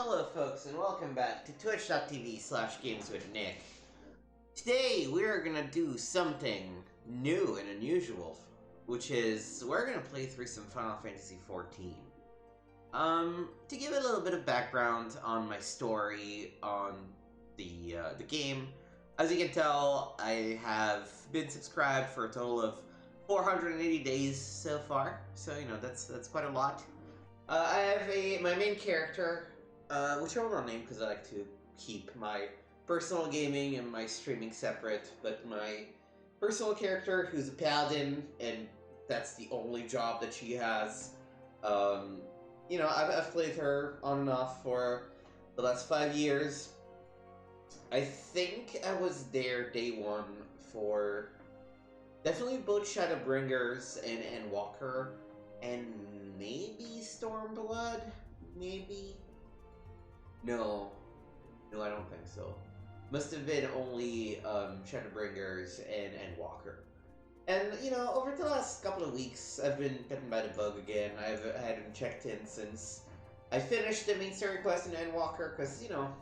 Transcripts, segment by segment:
Hello folks and welcome back to twitch.tv/gameswithnick. Today we're gonna do something new and unusual, which is we're gonna play through some Final Fantasy XIV. To give a little bit of background on my story on the game, as you can tell, I have been subscribed for a total of 480 days so far, so you know that's quite a lot. I have my main character, which I will not name because I like to keep my personal gaming and my streaming separate, but my personal character, who's a paladin, and that's the only job that she has. I've played her on and off for the last 5 years. I think I was there day one for definitely both Shadowbringers and Walker, and maybe Stormblood? Maybe? No. No, I don't think so. Must have been only Shadowbringers and Walker. And, over the last couple of weeks, I've been bitten by the bug again. I hadn't checked in since I finished the main story quest in Endwalker, because, you kind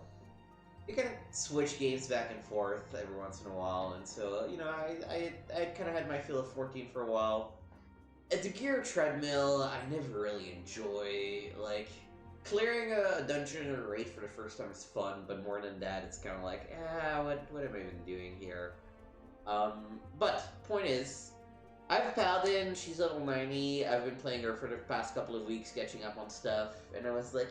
of switch games back and forth every once in a while, and so, I kind of had my feel of 14 for a while. At the gear treadmill, I never really enjoy, clearing a dungeon or a raid for the first time is fun, but more than that, it's kind of like, what am I even doing here? But, point is, I have a paladin, she's level 90, I've been playing her for the past couple of weeks, catching up on stuff, and I was like,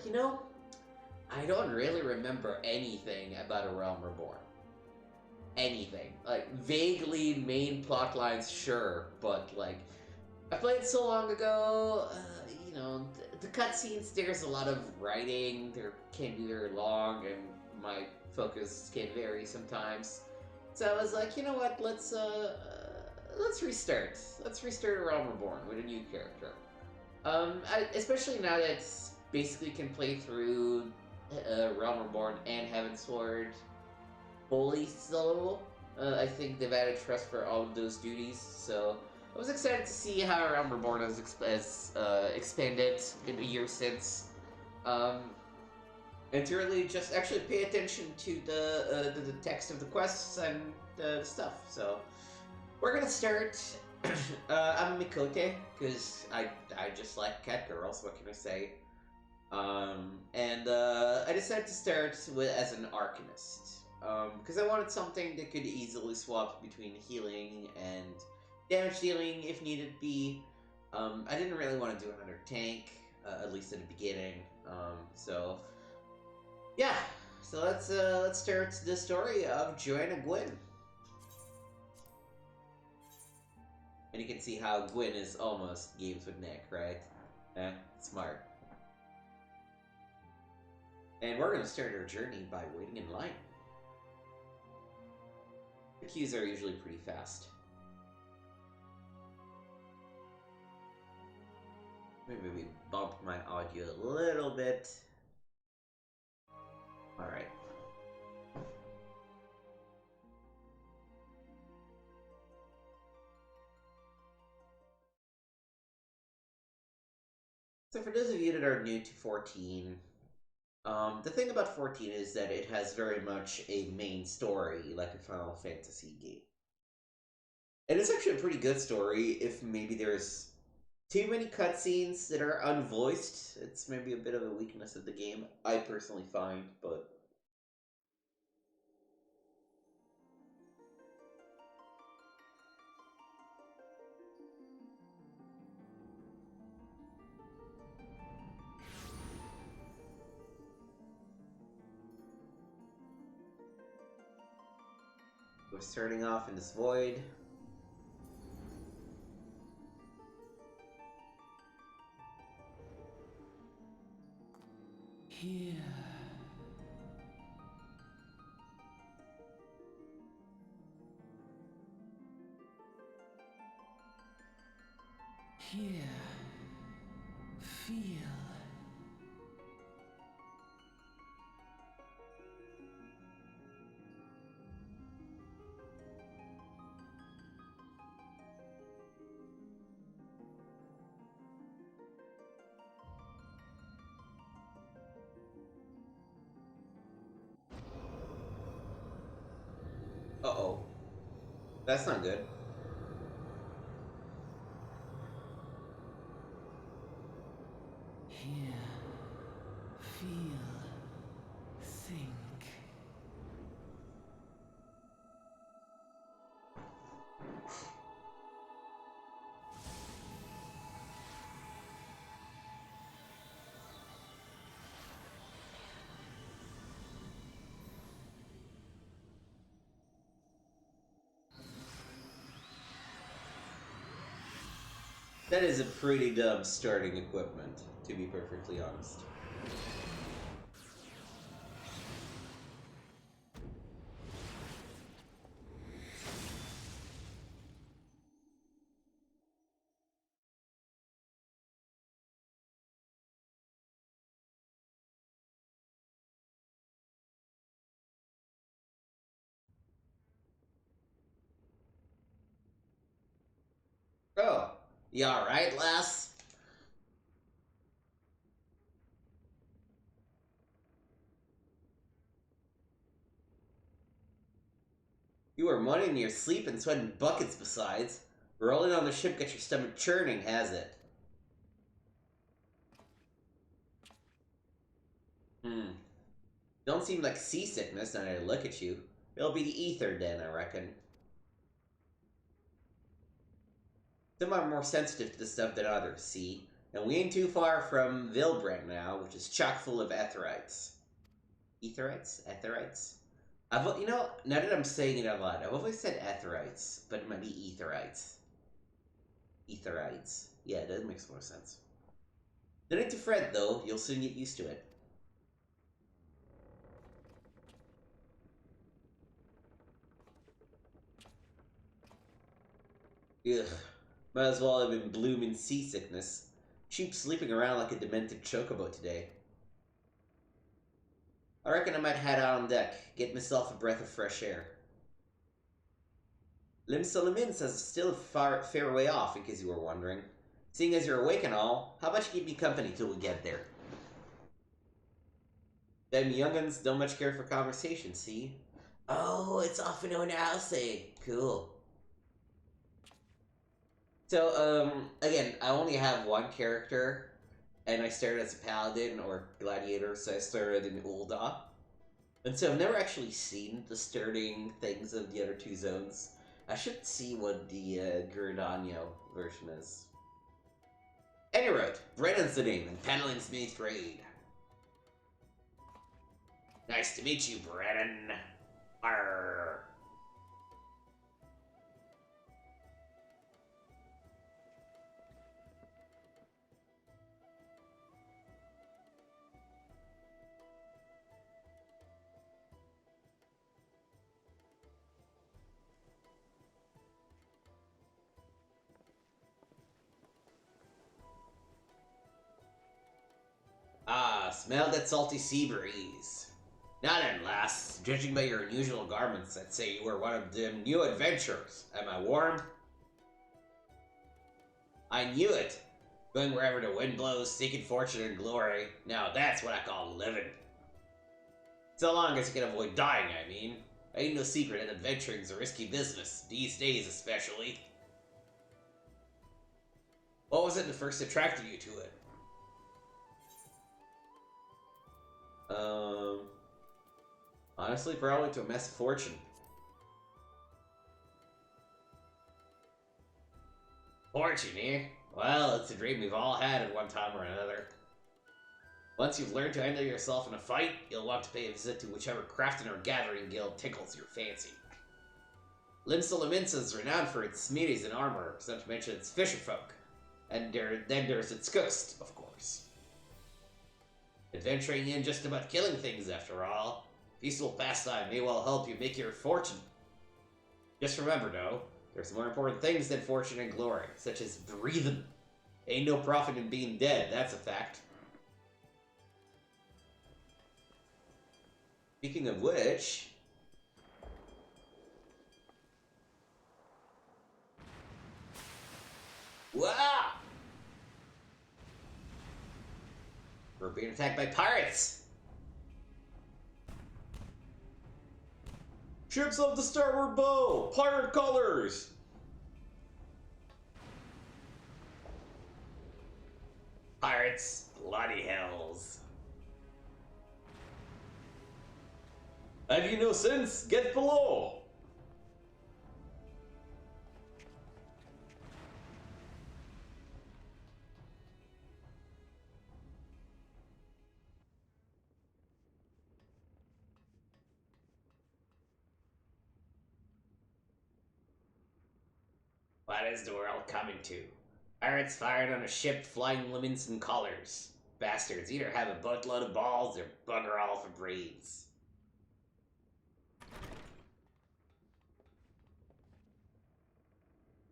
I don't really remember anything about A Realm Reborn. Anything. Like, vaguely main plot lines, sure, but, I played so long ago, the cutscenes, there's a lot of writing, they can be very long, and my focus can vary sometimes. So I was like, you know what, let's restart. Let's restart A Realm Reborn with a new character. Especially now that it's basically can play through Realm Reborn and Heavensward fully solo. I think they've added trust for all of those duties, so I was excited to see how Realm Reborn has expanded in the year since, and to really just actually pay attention to the text of the quests and the stuff. So we're gonna start. I'm a Mikote because I just like cat girls. What can I say? I decided to start as an Arcanist because I wanted something that could easily swap between healing and damage dealing if needed be. I didn't really want to do another tank, at least at the beginning. Yeah. So let's start the story of Joanna Gwyn. And you can see how Gwyn is almost games with Nick, right? Smart. And we're gonna start our journey by waiting in line. The queues are usually pretty fast. Maybe we bump my audio a little bit. Alright. So for those of you that are new to 14, the thing about 14 is that it has very much a main story, like a Final Fantasy game. And it's actually a pretty good story if maybe there's too many cutscenes that are unvoiced. It's maybe a bit of a weakness of the game, I personally find, but we're starting off in this void. Here. Here. Feel. That's not good. Hear, feel, think. That is a pretty dumb starting equipment, to be perfectly honest. Oh, you alright, lass? You were moaning in your sleep and sweating buckets besides. Rolling on the ship got your stomach churning, has it? Hmm. Don't seem like seasickness now that I look at you. It'll be the ether then, I reckon. Some are more sensitive to this stuff than others, see? And we ain't too far from Vilbrand now, which is chock full of etherites. Etherites? Etherites? You know, now that I'm saying it out loud, I've always said etherites, but it might be etherites. Etherites. Yeah, that makes more sense. No need to fret, though. You'll soon get used to it. Ugh. Might as well have been blooming seasickness. Sheep sleeping around like a demented chocobo today. I reckon I might head out on deck, get myself a breath of fresh air. Lim Solimin says it's still a fair way off, in case you were wondering. Seeing as you're awake and all, how about you keep me company till we get there? Them young'uns don't much care for conversation, see? Oh, it's off in an house, eh? Cool. So, again, I only have one character, and I started as a paladin or gladiator, so I started in Ul'dah. And so I've never actually seen the starting things of the other two zones. I should see what the Giordano version is. Any road, Brennan's the name, and paddling's me trade. Nice to meet you, Brennan. Arr. Ah, smell that salty sea breeze. Now then, lass, judging by your unusual garments, I'd say you were one of them new adventurers. Am I warm? I knew it. Going wherever the wind blows, seeking fortune and glory. Now that's what I call living. So long as you can avoid dying, I mean. Ain't no secret that adventuring's a risky business, these days especially. What was it that first attracted you to it? Honestly, probably to amass a fortune. Fortune, eh? Well, it's a dream we've all had at one time or another. Once you've learned to handle yourself in a fight, you'll want to pay a visit to whichever crafting or gathering guild tickles your fancy. Lim Soliminsa is renowned for its smithies and armor, not to mention its fisherfolk. And then there's its coast, of course. Adventuring in just about killing things, after all. Peaceful pastime may well help you make your fortune. Just remember, though, there's more important things than fortune and glory, such as breathing. Ain't no profit in being dead, that's a fact. Speaking of which... Wow! We're being attacked by pirates! Ships off the starboard bow! Pirate colors! Pirates, bloody hells. Have you no sense? Get below! What is the world coming to? Pirates fired on a ship flying Levinson colors. Bastards either have a buttload of balls or bugger all for brains.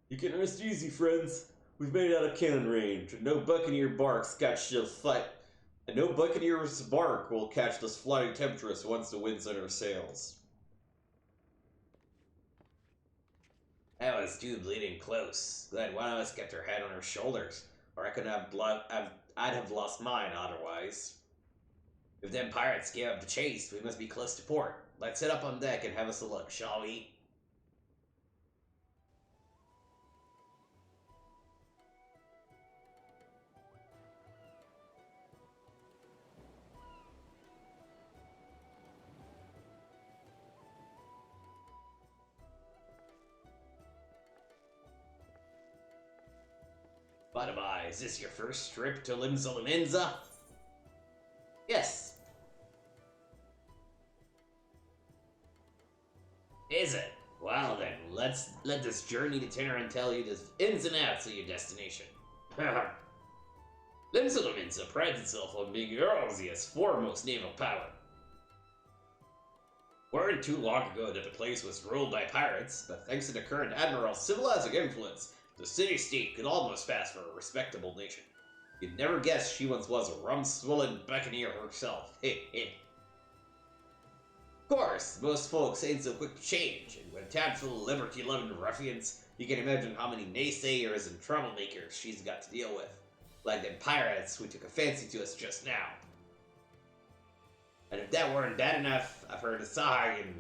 You can rest easy, friends. We've made it out of cannon range, and no buccaneer barks catch this fight. And no buccaneer's bark will catch this flying temptress once the wind's in her sails. That was too bleeding close. Glad one of us kept her head on her shoulders, or I'd have lost mine otherwise. If them pirates gave up the chase, we must be close to port. Let's sit up on deck and have us a look, shall we? By the by, is this your first trip to Limsa? Yes. Is it? Well then, let this journey to Tenerife tell you the ins and outs of your destination. Limsa prides itself on being Eurasia's foremost naval power. Weren't too long ago that the place was ruled by pirates, but thanks to the current admiral's civilizing influence, the city-state could almost pass for a respectable nation. You'd never guess she once was a rum-swollen buccaneer herself. Of course, most folks ain't so quick to change, and when a town full of liberty-loving ruffians, you can imagine how many naysayers and troublemakers she's got to deal with. Like them pirates who took a fancy to us just now. And if that weren't bad enough, I've heard of Sahagin.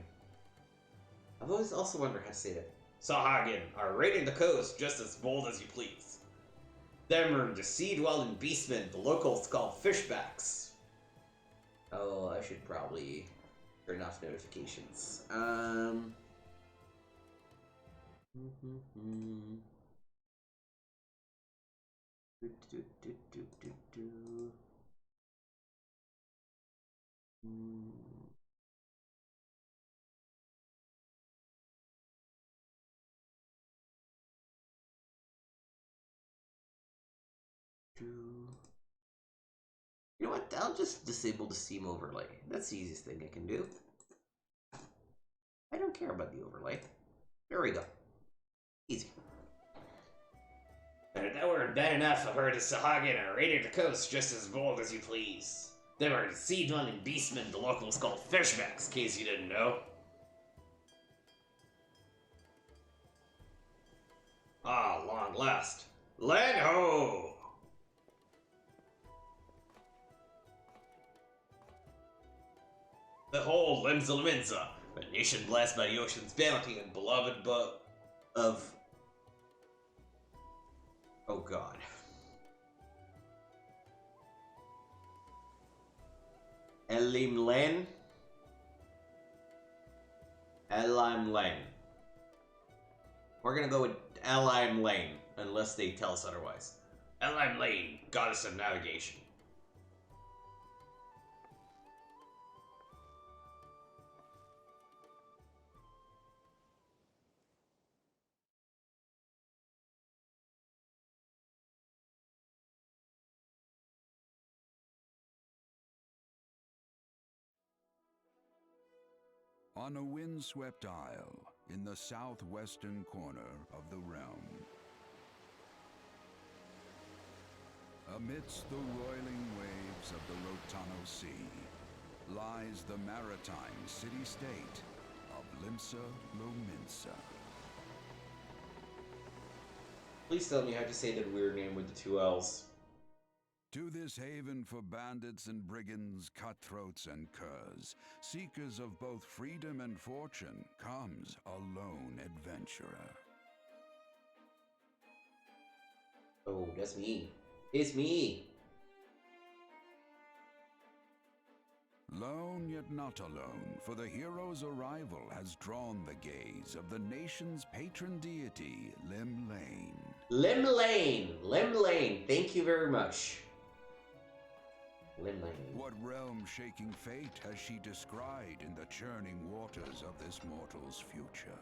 I've always also wondered how to say that. Sahagin are raiding the coast just as bold as you please. Them are the sea-dwelling beastmen the locals call fishbacks. Oh, I should probably turn off notifications. You know what? I'll just disable the Steam overlay. That's the easiest thing I can do. I don't care about the overlay. There we go. Easy. And if that weren't bad enough, I've heard of Sahagin are raiding the coast just as bold as you please. They were sea-dwelling beastmen the locals call fishbacks, in case you didn't know. Ah, long last. Land ho! Behold, Limsa, a nation blessed by the ocean's bounty and beloved of... Oh god. Elim Len? Elim Lane. We're gonna go with Elim Lane, unless they tell us otherwise. Elim Lane, goddess of navigation. On a windswept isle in the southwestern corner of the realm, amidst the roiling waves of the Rotano Sea, lies the maritime city-state of Limsa Lominsa. Please tell me how to say that weird name with the two L's. To this haven for bandits and brigands, cutthroats and curs, seekers of both freedom and fortune, comes a lone adventurer. Oh, that's me. It's me. Lone yet not alone, for the hero's arrival has drawn the gaze of the nation's patron deity, Lim Lane. Lim Lane. Lim Lane. Thank you very much. Lim Lane. What realm-shaking fate has she descried in the churning waters of this mortal's future?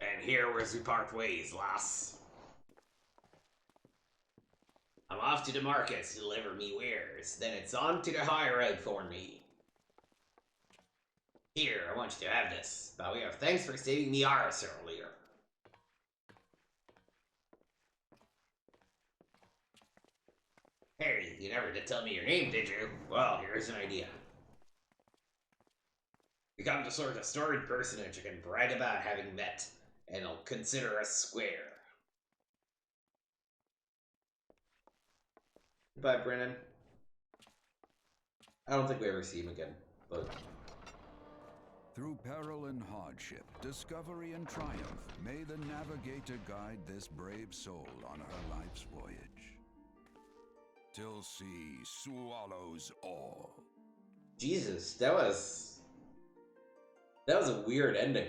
And here where's we part ways, lass. I'm off to the market to deliver me wares, then it's on to the high road for me. Here, I want you to have this. By way of thanks for saving me arse earlier. Hey, you never did tell me your name, did you? Well, here's an idea. Become the sort of storied personage you can brag about having met, and I'll consider us square. Goodbye, Brennan. I don't think we ever see him again, but... Through peril and hardship, discovery and triumph, may the navigator guide this brave soul on her life's voyage. Till sea swallows all. Jesus, that was a weird ending.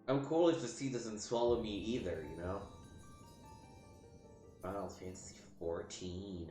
I'm cool if the sea doesn't swallow me either, you know? Final Fantasy 14.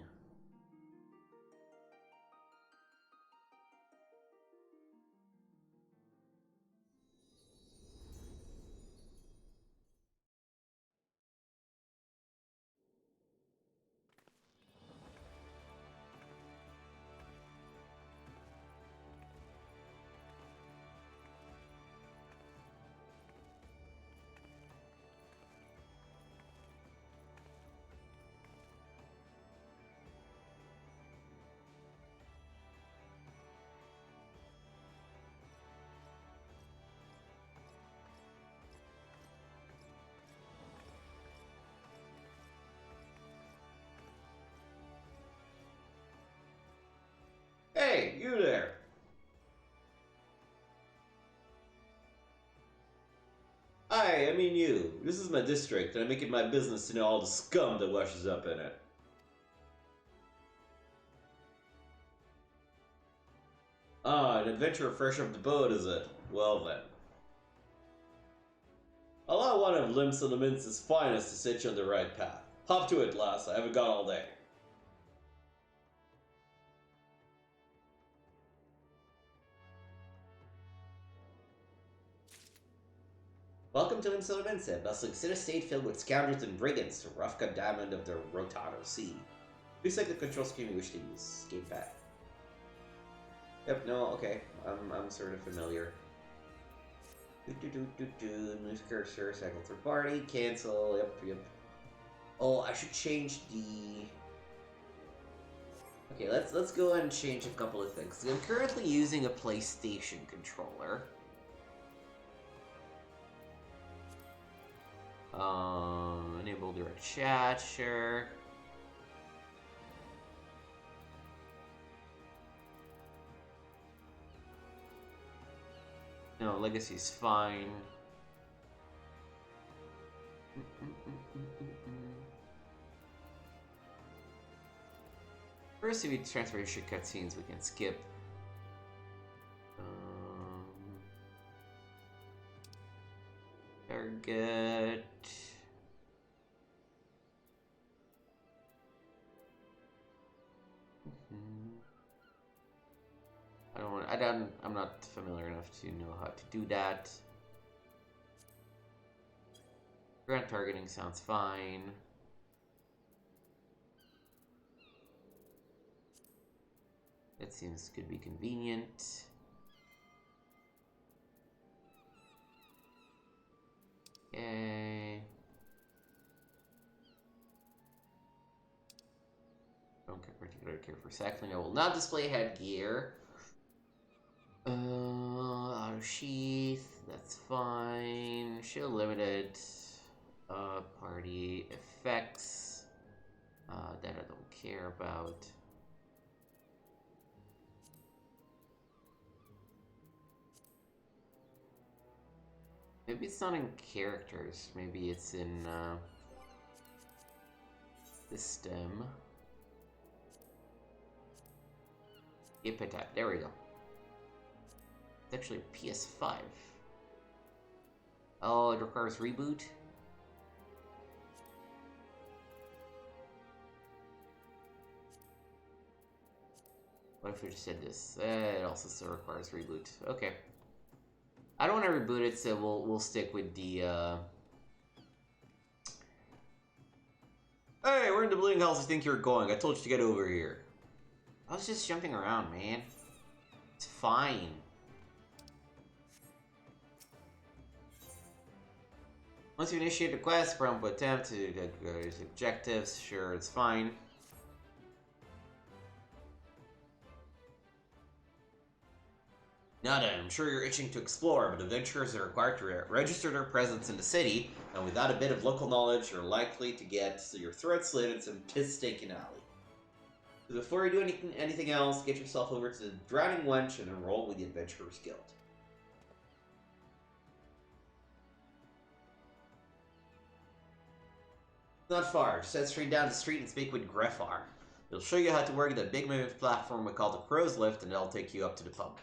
Hey, you there! I mean you. This is my district, and I make it my business to know all the scum that washes up in it. Ah, an adventurer fresh off the boat, is it? Well then. Allow one of Lim Solomin's finest to set you on the right path. Hop to it, lass. I haven't got all day. Welcome to Lim Solomin's, a bustling city-state filled with scoundrels and brigands, the rough-cut diamond of the Rotano Sea. Please select the control scheme you wish to use. Gamepad. Yep, no, okay. I'm sort of familiar. Move cursor, cycle through party, cancel, yep. Oh, I should change the... Okay, let's go ahead and change a couple of things. I'm currently using a PlayStation controller. Enable direct chat, sure. No, legacy's fine. First, if we transfer shit cutscenes, we can skip. Target. I'm not familiar enough to know how to do that. Grant targeting sounds fine. That seems could be convenient. Okay. Don't particularly care for cycling. I will not display headgear. Auto sheath. That's fine. Shield limited. Party effects. That I don't care about. Maybe it's not in characters. Maybe it's in system. Skip attack. There we go. It's actually PS5. Oh, it requires reboot. What if we just did this? It also still requires reboot. Okay. I don't want to reboot it, so we'll stick with the. Hey, where in the Bleeding Hells do you think you're going? I told you to get over here. I was just jumping around, man. It's fine. Once you initiate the quest, prompt will attempt to get various objectives. Sure, it's fine. Now then, I'm sure you're itching to explore, but adventurers are required to register their presence in the city, and without a bit of local knowledge, you're likely to get your throat slit in some piss-stinking alley. So before you do anything else, get yourself over to the Drowning Wench and enroll with the Adventurers Guild. Not far. Just head straight down the street and speak with Greffar. He'll show you how to work the big moving platform we call the Crow's Lift, and it'll take you up to the pub.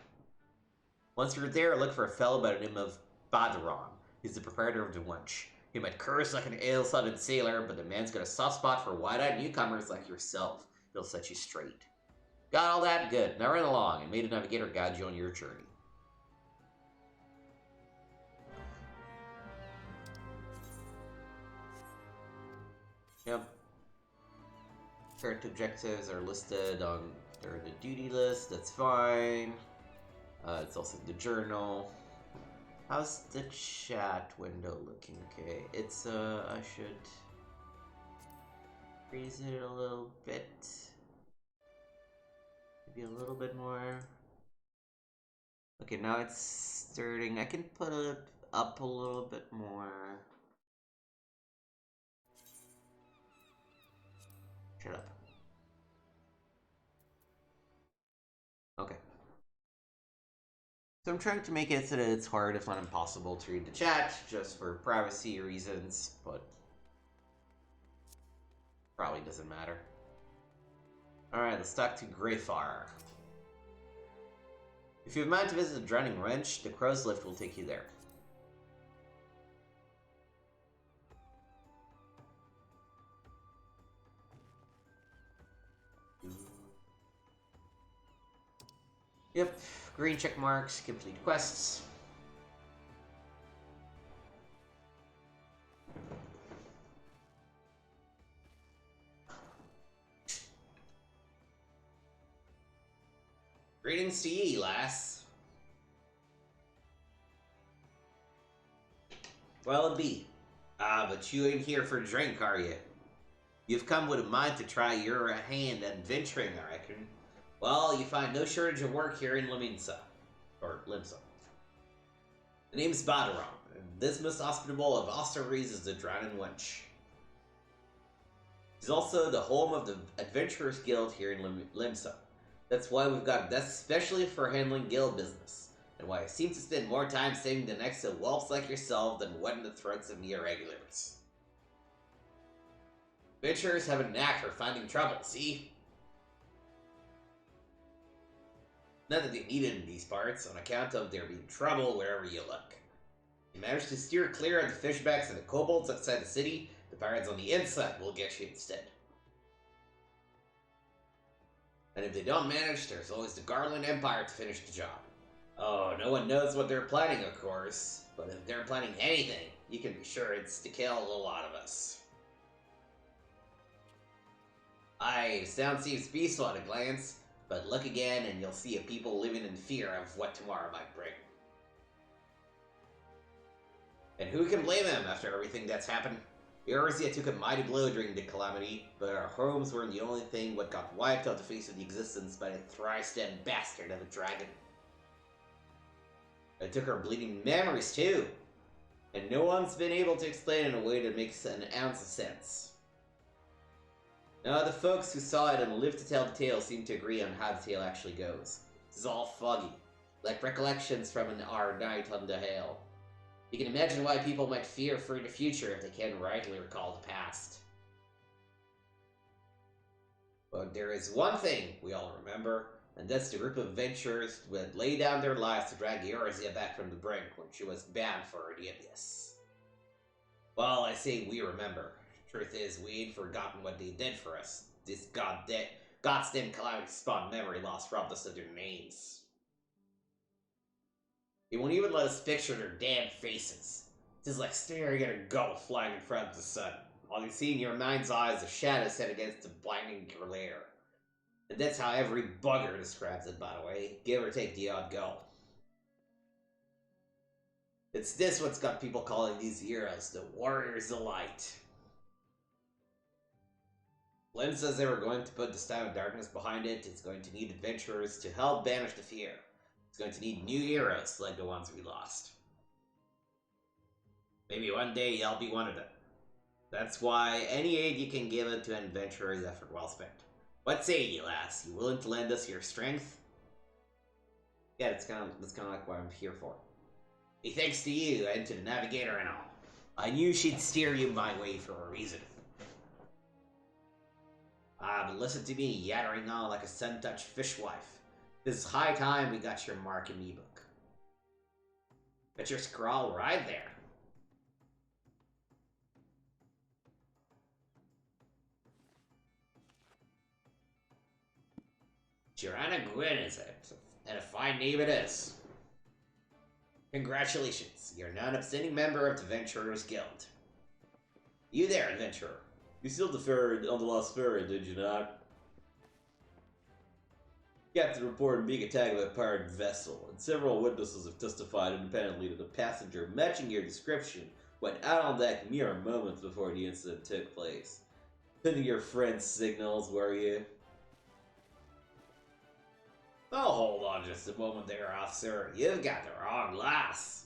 Once you're there, look for a fellow by the name of Badaron. He's the proprietor of the Wench. He might curse like an ale-sodded sailor, but the man's got a soft spot for wide-eyed newcomers like yourself. He'll set you straight. Got all that? Good. Now run along, and may the navigator guide you on your journey. Yep. Current objectives are listed on the duty list. That's fine. It's also the journal. How's the chat window looking? Okay, it's I should raise it a little bit. Maybe a little bit more. Okay, now it's starting. I can put it up a little bit more. Shut up. Okay. So I'm trying to make it so that it's hard, if not impossible, to read the chat, just for privacy reasons, but probably doesn't matter. Alright, let's talk to Greyfar. If you have mind to visit the Drowning Wench, the Crow's Lift will take you there. Yep, green check marks, complete quests. Greetings to ye, lass. Well, it be. But you ain't here for a drink, are you? You've come with a mind to try your hand at adventuring, I reckon. Well, you find no shortage of work here in Limsa. Or Limsa. The name's Badaron, and this most hospitable of hostelries is the Drowning Wench. It's also the home of the Adventurers Guild here in Limsa. That's why we've got a desk specially for handling guild business, and why I seem to spend more time saving the necks of whelps like yourself than wetting the throats of me irregulars. Adventurers have a knack for finding trouble, see? Not that they need it in these parts, on account of there being trouble wherever you look. You manage to steer clear of the fishbacks and the kobolds outside the city, the pirates on the inside will get you instead. And if they don't manage, there's always the Garland Empire to finish the job. Oh, no one knows what they're planning, of course, but if they're planning anything, you can be sure it's to kill a lot of us. Aye, the town seems peaceful at a glance, but look again and you'll see a people living in fear of what tomorrow might bring. And who can blame him after everything that's happened? Eorzea took a mighty blow during the calamity, but our homes weren't the only thing what got wiped off the face of the existence by the thrice-dead bastard of a dragon. It took our bleeding memories too, and no one's been able to explain it in a way that makes an ounce of sense. Now the folks who saw it and lived to tell the tale seem to agree on how the tale actually goes. This is all foggy, like recollections from our night on the hill. You can imagine why people might fear for the future if they can't rightly recall the past. But there is one thing we all remember, and that's the group of adventurers who had laid down their lives to drag Eorzea back from the brink when she was bound for the abyss. Well, I say we remember. Truth is, we ain't forgotten what they did for us. This goddamn calamity spawned memory loss robbed us of their names. They won't even let us picture their damn faces. It is like staring at a gull flying in front of the sun. All you see in your mind's eye is a shadow set against the blinding glare. And that's how every bugger describes it, by the way, give or take the odd gull. It's this what's got people calling these heroes the Warriors of Light. Lynn says they were going to put this time of darkness behind it. It's going to need adventurers to help banish the fear. It's going to need new heroes like the ones we lost. Maybe one day you'll be one of them. That's why any aid you can give it to an adventurer is effort well spent. What say ye, lass? You willing to lend us your strength? Yeah, that's kind of like what I'm here for. Hey, thanks to you and to the navigator and all. I knew she'd steer you my way for a reason. But listen to me yattering on like a sun-touched fishwife. This is high time we got your mark in me book. Got your scrawl right there. Joanna Gwyn, is it? And a fine name it is. Congratulations, you're now an upstanding member of the Adventurers Guild. You there, adventurer. You sealed the ferry on the Lost Ferry, did you not? Captain reported being attacked by a pirate vessel, and several witnesses have testified independently that the passenger matching your description went out on deck mere moments before the incident took place. Sending your friend's signals, were you? Oh, hold on just a moment there, officer. You've got the wrong lass.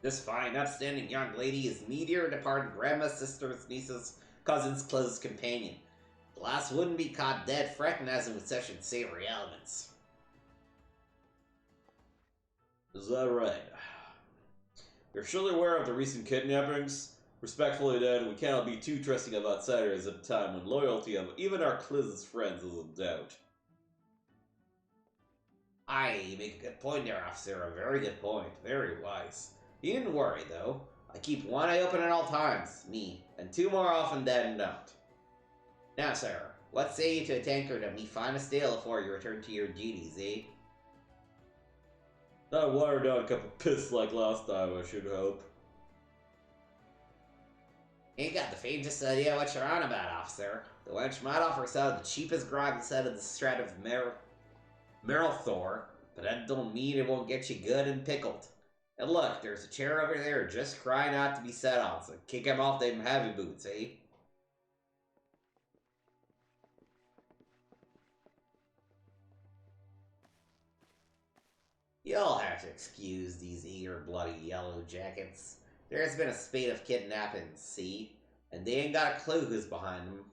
This fine, upstanding young lady is me dear departed grandma's sister's niece's cousin's closest companion. The lass wouldn't be caught dead fraternizing with such unsavory elements. Is that right? You're surely aware of the recent kidnappings? Respectfully, then, we cannot be too trusting of outsiders at a time when loyalty of even our closest friends is in doubt. Aye, you make a good point there, officer. A very good point. Very wise. You needn't worry, though. I keep one eye open at all times, me, and two more often than not. Now, sir, what say you to a tankard of me finest ale before you return to your duties, eh? Not a watered down cup of piss like last time, I should hope. Ain't got the faintest idea what you're on about, officer. The wench might offer us out the cheapest grog inside of the strat of Merrill Thor, but that don't mean it won't get you good and pickled. And look, there's a chair over there just crying out to be sat on, so kick him off them heavy boots, eh? You'll have to excuse these eager, bloody yellow jackets. There's been a spate of kidnappings, see? And they ain't got a clue who's behind them.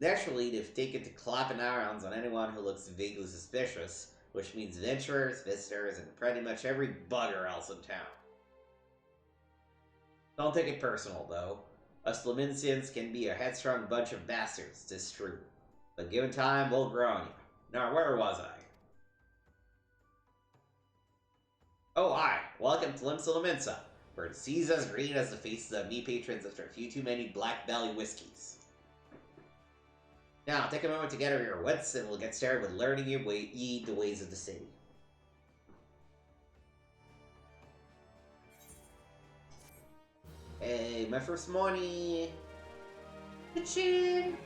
Naturally, they've taken to clapping irons on anyone who looks vaguely suspicious, which means adventurers, visitors, and pretty much every bugger else in town. Don't take it personal, though. Us Flaminsians can be a headstrong bunch of bastards, 'tis true. But given time, we'll grow on you. Now, where was I? Oh, hi! Welcome to Limsa, where the sea's as green as the faces of me patrons after a few too many Black Belly whiskeys. Now, take a moment to gather your wits, and we'll get started with learning the ways of the city. Hey, my first money! Ka-ching!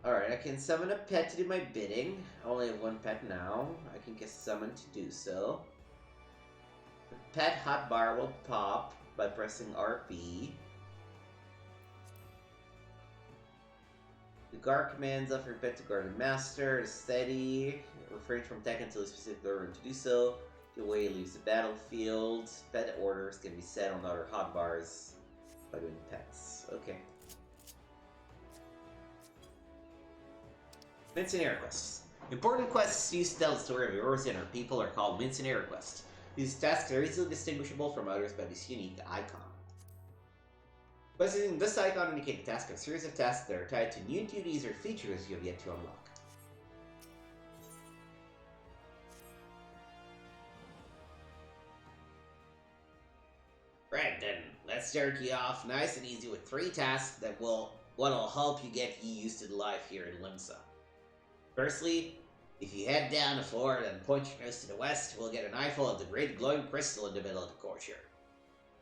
Alright, I can summon a pet to do my bidding. I only have one pet now. I can get summoned to do so. The pet hotbar will pop by pressing RP. The guard commands of your pet to guard the master. Steady. Refrain from attacking until a specific order to do so. The way he leaves the battlefield. Pet orders can be set on other hotbars by doing pets. Okay. Missionary quests. Important quests used to tell the story of heroes and our people are called missionary quests. These tasks are easily distinguishable from others by this unique icon. By using this icon indicate the task of a series of tasks that are tied to new duties or features you have yet to unlock. Right then, let's start you off nice and easy with 3 tasks that will help you get used to the life here in Limsa. Firstly, if you head down the floor and point your nose to the west, we'll get an eyeful of the great glowing crystal in the middle of the courtyard.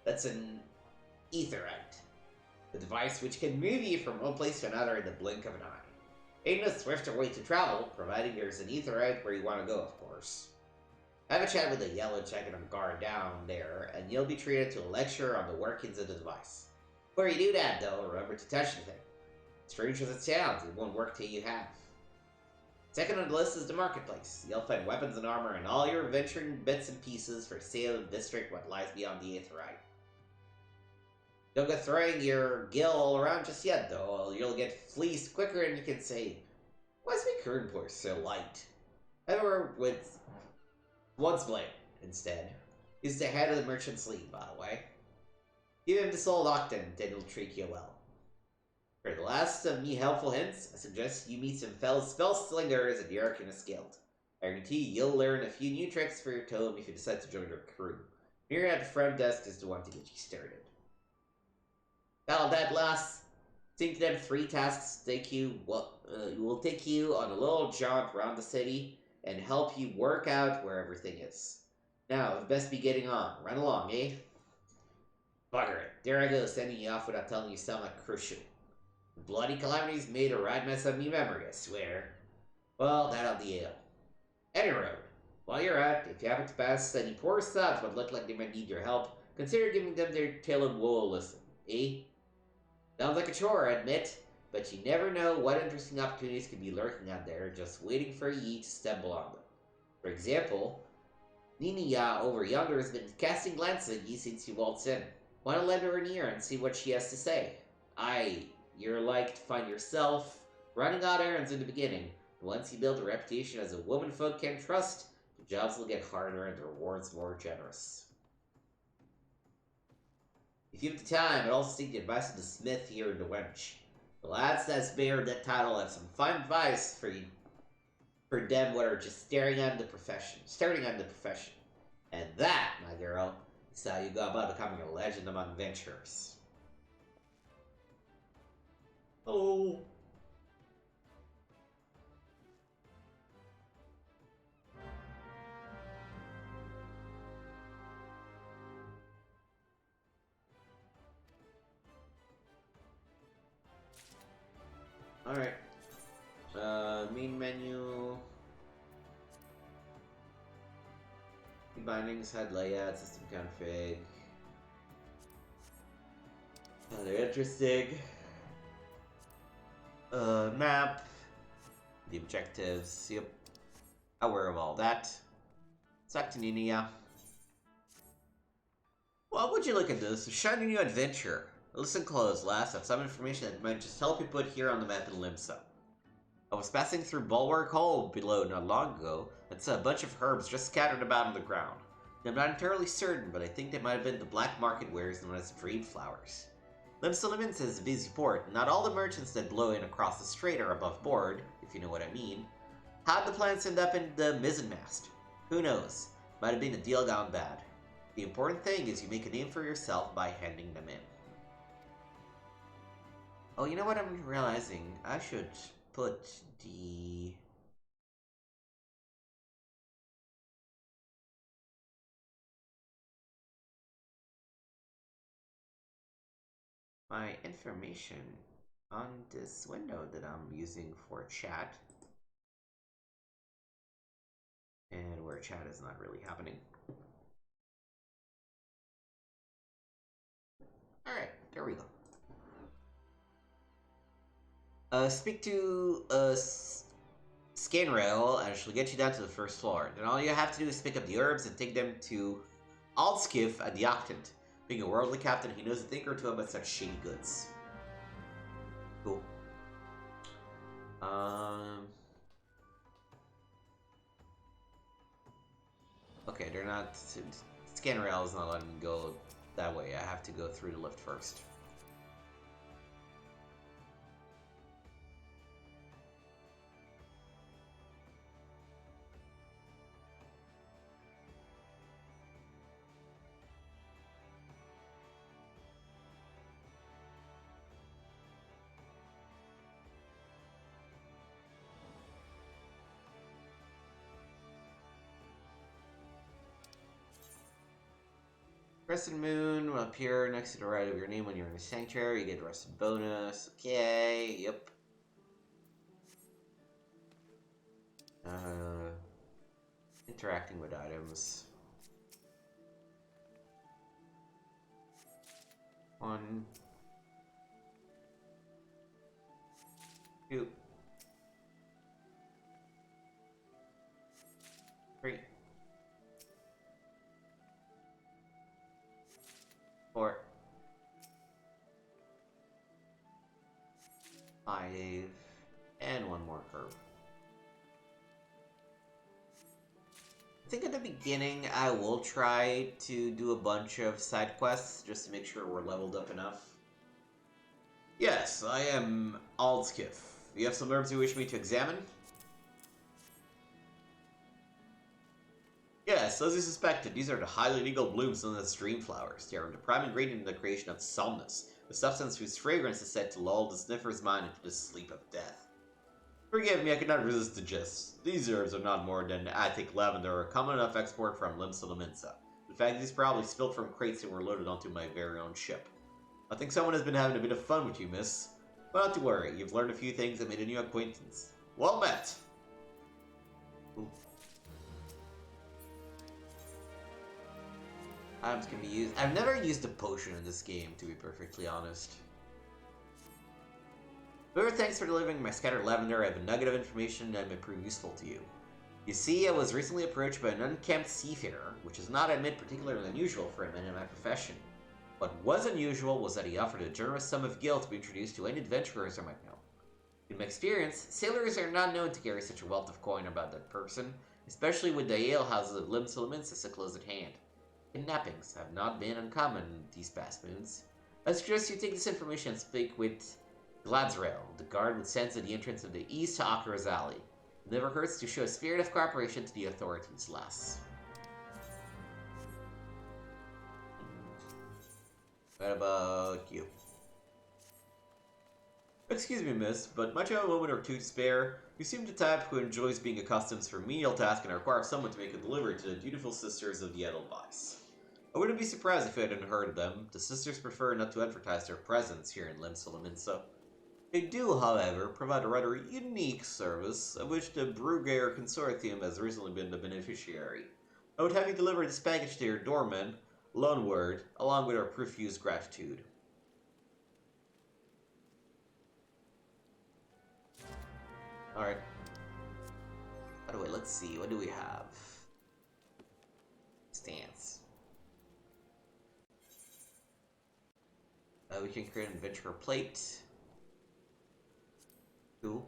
That's an aetherite, a device which can move you from one place to another in the blink of an eye. Ain't no swifter way to travel, providing there's an aetherite where you want to go, of course. Have a chat with the yellow jacket on guard down there, and you'll be treated to a lecture on the workings of the device. Before you do that, though, remember to touch the thing. Strange as it sounds, it won't work till you have. Second on the list is the marketplace. You'll find weapons and armor and all your adventuring bits and pieces for sale in the district what lies beyond the aetherite. Don't go throwing your gil all around just yet, though, or you'll get fleeced quicker and you can say, "Why's my current purse so light?" However, with Blood's Blade, instead. He's the head of the merchant's league, by the way. Give him this old octant, and he'll treat you well. For the last of me helpful hints, I suggest you meet some fellow spell slingers at the Arcanist Guild. I guarantee you'll learn a few new tricks for your tome if you decide to join their crew. Here at the front desk is the one to get you started. Now that last, think them 3 tasks will take you on a little jaunt around the city and help you work out where everything is. Now, you'd best be getting on. Run along, eh? Bugger it. There I go, sending you off without telling you something crucial. The bloody calamities made a right mess of me memory, I swear. Well, that'll be it. Any road. While you're out, if you happen to pass any poor subs but look like they might need your help, consider giving them their tale of woe a listen, eh? Sounds like a chore, I admit, but you never know what interesting opportunities could be lurking out there, just waiting for ye to stumble on them. For example, Niniya over yonder has been casting glances at ye since you waltzed in. Want to lend her an ear and see what she has to say? Aye, you're like to find yourself running odd errands in the beginning. Once you build a reputation as a woman folk can trust, the jobs will get harder and the rewards more generous. If you have the time, I'd also seek the advice of the smith here in the wench. The lads that's bear that title have some fine advice for you, for them what are just starting on the profession. And that, my girl, is how you go about becoming a legend among adventurers. Oh. Alright. Main menu. Bindings, HUD layout, system config. They're interesting. Map. The objectives. Yep. Aware of all that. Back to Ninia. Well, would you look at this? A shiny new adventure. Listen close, lass. I have some information that might just help you put here on the map in Limsa. I was passing through Bulwark Hole below not long ago and saw a bunch of herbs just scattered about on the ground. I'm not entirely certain, but I think they might have been the black market wares known as dream flowers. Limsa Limits is a busy port, and not all the merchants that blow in across the strait are above board, if you know what I mean. How'd the plants end up in the mizzenmast? Who knows? Might have been a deal gone bad. The important thing is you make a name for yourself by handing them in. Oh, you know what I'm realizing? I should put my information on this window that I'm using for chat. And where chat is not really happening. Alright, there we go. Speak to Scanrail, and she'll get you down to the first floor. Then all you have to do is pick up the herbs and take them to Aldskiff at the Octant. Being a worldly captain, he knows a thing or two about such shady goods. Cool. Okay, they're not... Scanrail is not letting me go that way. I have to go through the lift first. Crescent Moon will appear next to the right of your name when you're in a sanctuary. You get a rested bonus. Okay, yep. Interacting with items. 1, 2, 3, 4, 5, and one more curve. I think at the beginning I will try to do a bunch of side quests just to make sure we're leveled up enough. Yes, I am Aldskiff. You have some herbs you wish me to examine? Yes, as you suspected, these are the highly legal blooms known as dream flowers. They are the prime ingredient in the creation of somnus, a substance whose fragrance is said to lull the sniffer's mind into the sleep of death. Forgive me, I could not resist the jest. These herbs are not more than Attic lavender, a common enough export from Limsa. In fact, these probably spilled from crates and were loaded onto my very own ship. I think someone has been having a bit of fun with you, miss. But not to worry, you've learned a few things and made a new acquaintance. Well met! Ooh. Items can be used. I've never used a potion in this game, to be perfectly honest. However, thanks for delivering my scattered lavender. I have a nugget of information that may prove useful to you. You see, I was recently approached by an unkempt seafarer, which is not, I admit, particularly unusual for a man in my profession. What was unusual was that he offered a generous sum of gil to be introduced to any adventurers I might know. In my experience, sailors are not known to carry such a wealth of coin about their person, especially with the alehouses of Limsa so close at hand. Kidnappings have not been uncommon these past moons. I suggest you take this information and speak with Gladsrail, the guard which stands at the entrance of the east to Akira's Alley. It never hurts to show a spirit of cooperation to the authorities, lass. What about you? Excuse me, miss, but might you have a moment or two to spare? You seem the type who enjoys being accustomed to a menial task and requires someone to make a delivery to the dutiful sisters of the Edelweiss. I wouldn't be surprised if you hadn't heard of them. The sisters prefer not to advertise their presence here in Limsa. They do, however, provide a rather unique service, of which the Brugair Consortium has recently been the beneficiary. I would have you deliver this package to your doorman, Loanward, along with our profuse gratitude. Alright. By the way, let's see, what do we have? Stance. We can create an adventurer plate. Cool.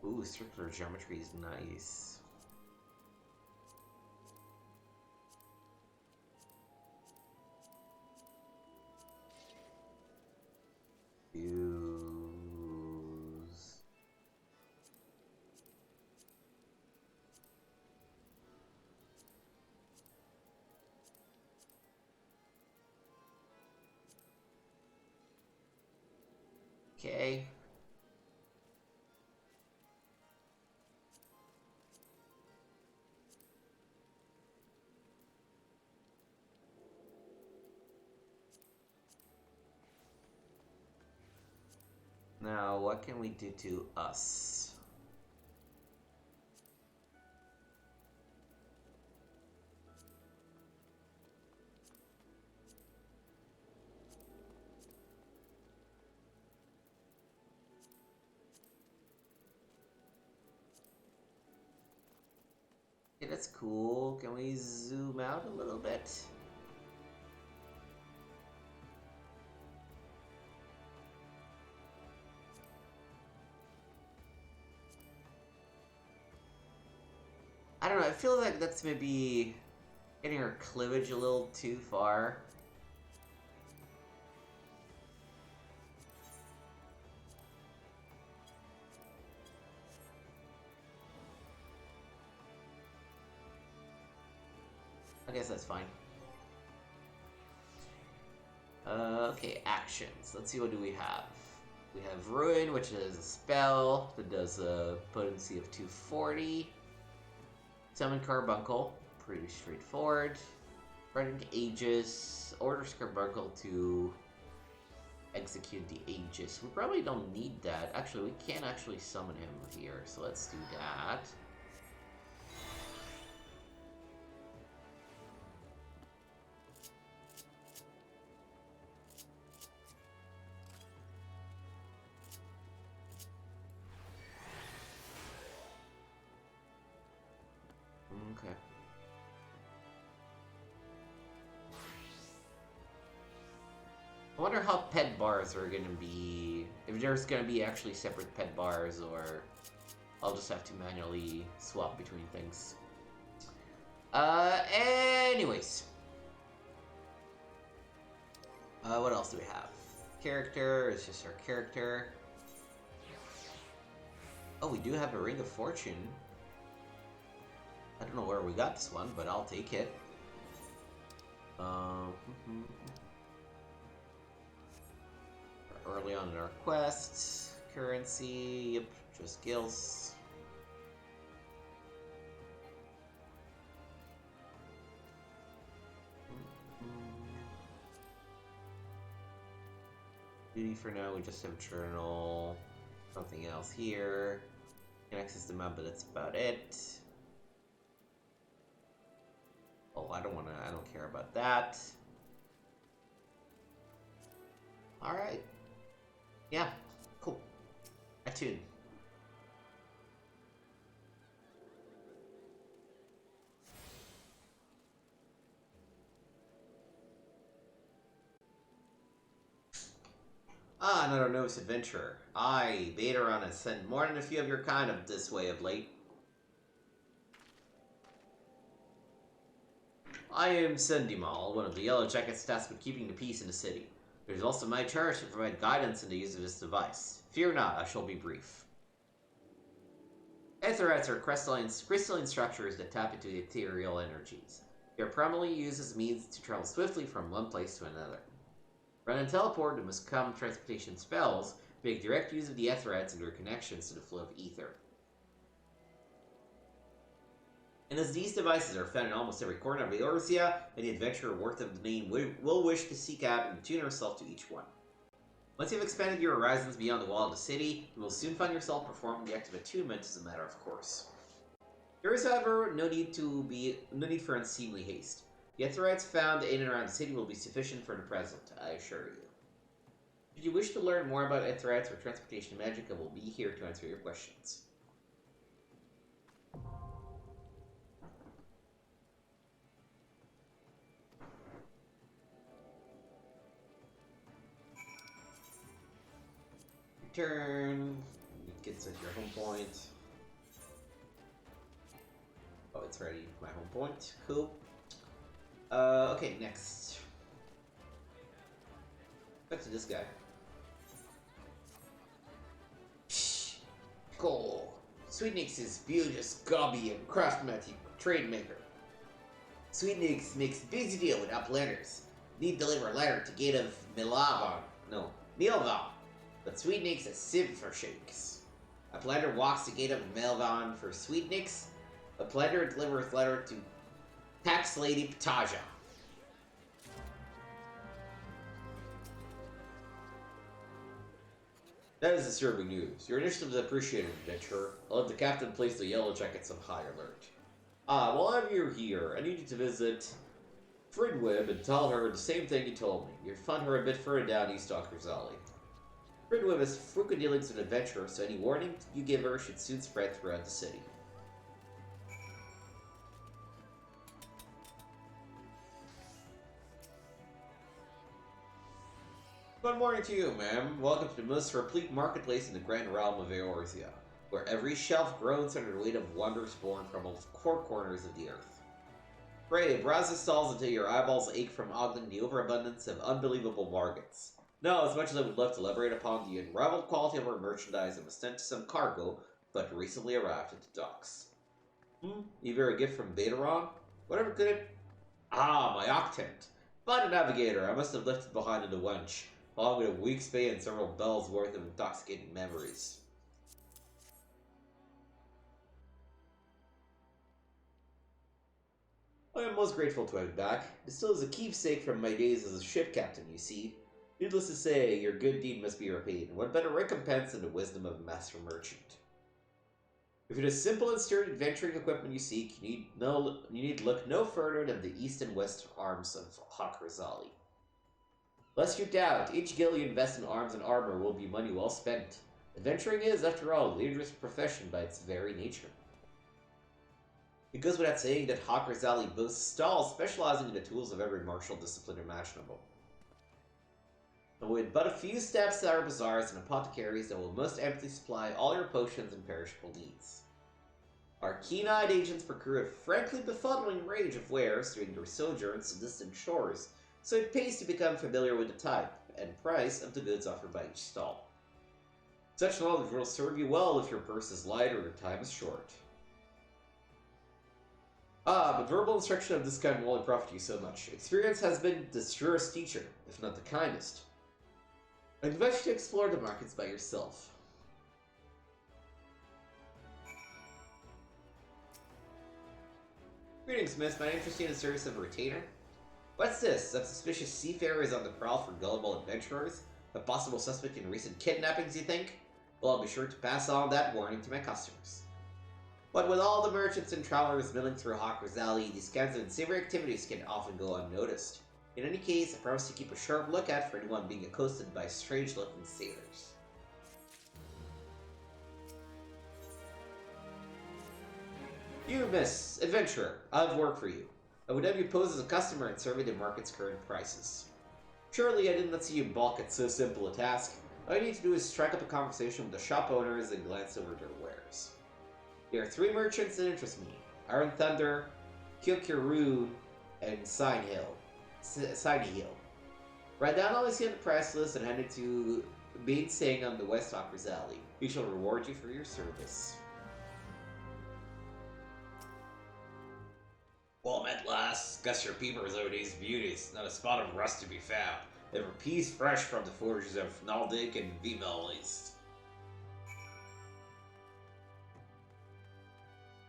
Ooh, circular geometry is nice. Use. Okay. Now, what can we do to us? Okay, that's cool. Can we zoom out a little bit? I don't know, I feel like that's maybe getting our cleavage a little too far. I guess that's fine. Okay, actions. Let's see, what do we have? We have Ruin, which is a spell that does a potency of 240. Summon Carbuncle, pretty straightforward. Running Aegis, orders Carbuncle to execute the Aegis. We probably don't need that. Actually, we can't actually summon him here, so let's do that. Okay. I wonder how pet bars are gonna be. If there's gonna be actually separate pet bars, or I'll just have to manually swap between things. Anyways. What else do we have? Character, it's just our character. Oh, we do have a Ring of Fortune. I don't know where we got this one, but I'll take it. Early on in our quest, currency, yep, just gills. Duty for now, we just have journal. Something else here. Can access the map, but that's about it. Oh, I don't care about that. Alright. Yeah, cool. Attune. Ah, another novice adventurer. I, Baderon, has sent more than a few of your kind of this way of late. I am Sendimal, one of the Yellow Jackets tasked with keeping the peace in the city. It is also my charge to provide guidance in the use of this device. Fear not, I shall be brief. Aetherites are crystalline structures that tap into ethereal energies. They are primarily used as means to travel swiftly from one place to another. Run and teleport and must come transportation spells make direct use of the Aetherites and their connections to the flow of ether. And as these devices are found in almost every corner of Eorzea, any adventurer worth of the name will wish to seek out and attune herself to each one. Once you've expanded your horizons beyond the wall of the city, you will soon find yourself performing the act of attunement as a matter of course. There is, however, no need for unseemly haste. The Aetherites found in and around the city will be sufficient for the present, I assure you. If you wish to learn more about Aetherites or transportation magic, I will be here to answer your questions. Turn. It gets at your home point. Oh, it's ready. My home point. Cool. Okay, next. Back to this guy. Shh. Cool. Sweetnix is Beauteous, Gobby, and Craftmatic trade maker. Sweetnix makes busy deal with uplanders. Need deliver a letter to gate of Milvan. But Sweetnix has sieve for shakes. Uplander walks the gate of Milvan for Sweetnix. Uplander delivers letter to Tax Lady Ptaja. That is disturbing news. Your initiative is appreciated, adventurer. I'll have the captain place the Yellow Jackets on high alert. While you're here, I need you to visit Fridwib and tell her the same thing you told me. You'll find her a bit further down East Doctor's Alley. Fridwib has frequent dealings with adventurers, so any warning you give her should soon spread throughout the city. Good morning to you, ma'am. Welcome to the most replete marketplace in the grand realm of Eorzea, where every shelf groans under the weight of wonders born from all four corners of the earth. Pray, browse the stalls until your eyeballs ache from ogling the overabundance of unbelievable bargains. Now, as much as I would love to elaborate upon the unrivaled quality of our merchandise, I must tend to some cargo that recently arrived at the docks. Either a gift from Betaron? Whatever could it... Ah, my octant. Find a navigator. I must have left it behind in the wench, along with a week's pay and several bells worth of intoxicating memories. I am most grateful to have it back. It still is a keepsake from my days as a ship captain, you see. Needless to say, your good deed must be repaid, and what better recompense than the wisdom of a master merchant? If it is simple and sturdy adventuring equipment you seek, you need look no further than the east and west arms of Hakrazali. Lest you doubt, each gil you invest in arms and armor will be money well spent. Adventuring is, after all, a dangerous profession by its very nature. It goes without saying that Hakrazali boasts stalls specializing in the tools of every martial discipline imaginable. And with but a few steps to our bazaars and apothecaries that will most amply supply all your potions and perishable needs. Our keen-eyed agents procure a frankly befuddling range of wares during their sojourns to distant shores, so it pays to become familiar with the type and price of the goods offered by each stall. Such knowledge will serve you well if your purse is light or your time is short. But verbal instruction of this kind will only profit you so much. Experience has been the surest teacher, if not the kindest. I invite you to explore the markets by yourself. Greetings, miss. Might I interest you in the service of a retainer? What's this? Some suspicious seafarer is on the prowl for gullible adventurers? A possible suspect in recent kidnappings, you think? Well, I'll be sure to pass on that warning to my customers. But with all the merchants and travelers milling through Hawker's Alley, these kinds of unsavory activities can often go unnoticed. In any case, I promise to keep a sharp lookout for anyone being accosted by strange-looking sailors. You, miss, adventurer, I have work for you. I would have you pose as a customer and survey the market's current prices. Surely I did not see you balk at so simple a task. All you need to do is strike up a conversation with the shop owners and glance over their wares. There are 3 merchants that interest me: Iron Thunder, Kyokurun, and Signy Hill. Write down all you see on the price list and hand it to Bean Singh on the West Hawker's Alley. He shall reward you for your service. Well met, lass. Guess your peepers over these beauties. Not a spot of rust to be found. They were peas fresh from the forges of Naldik and Vimal East.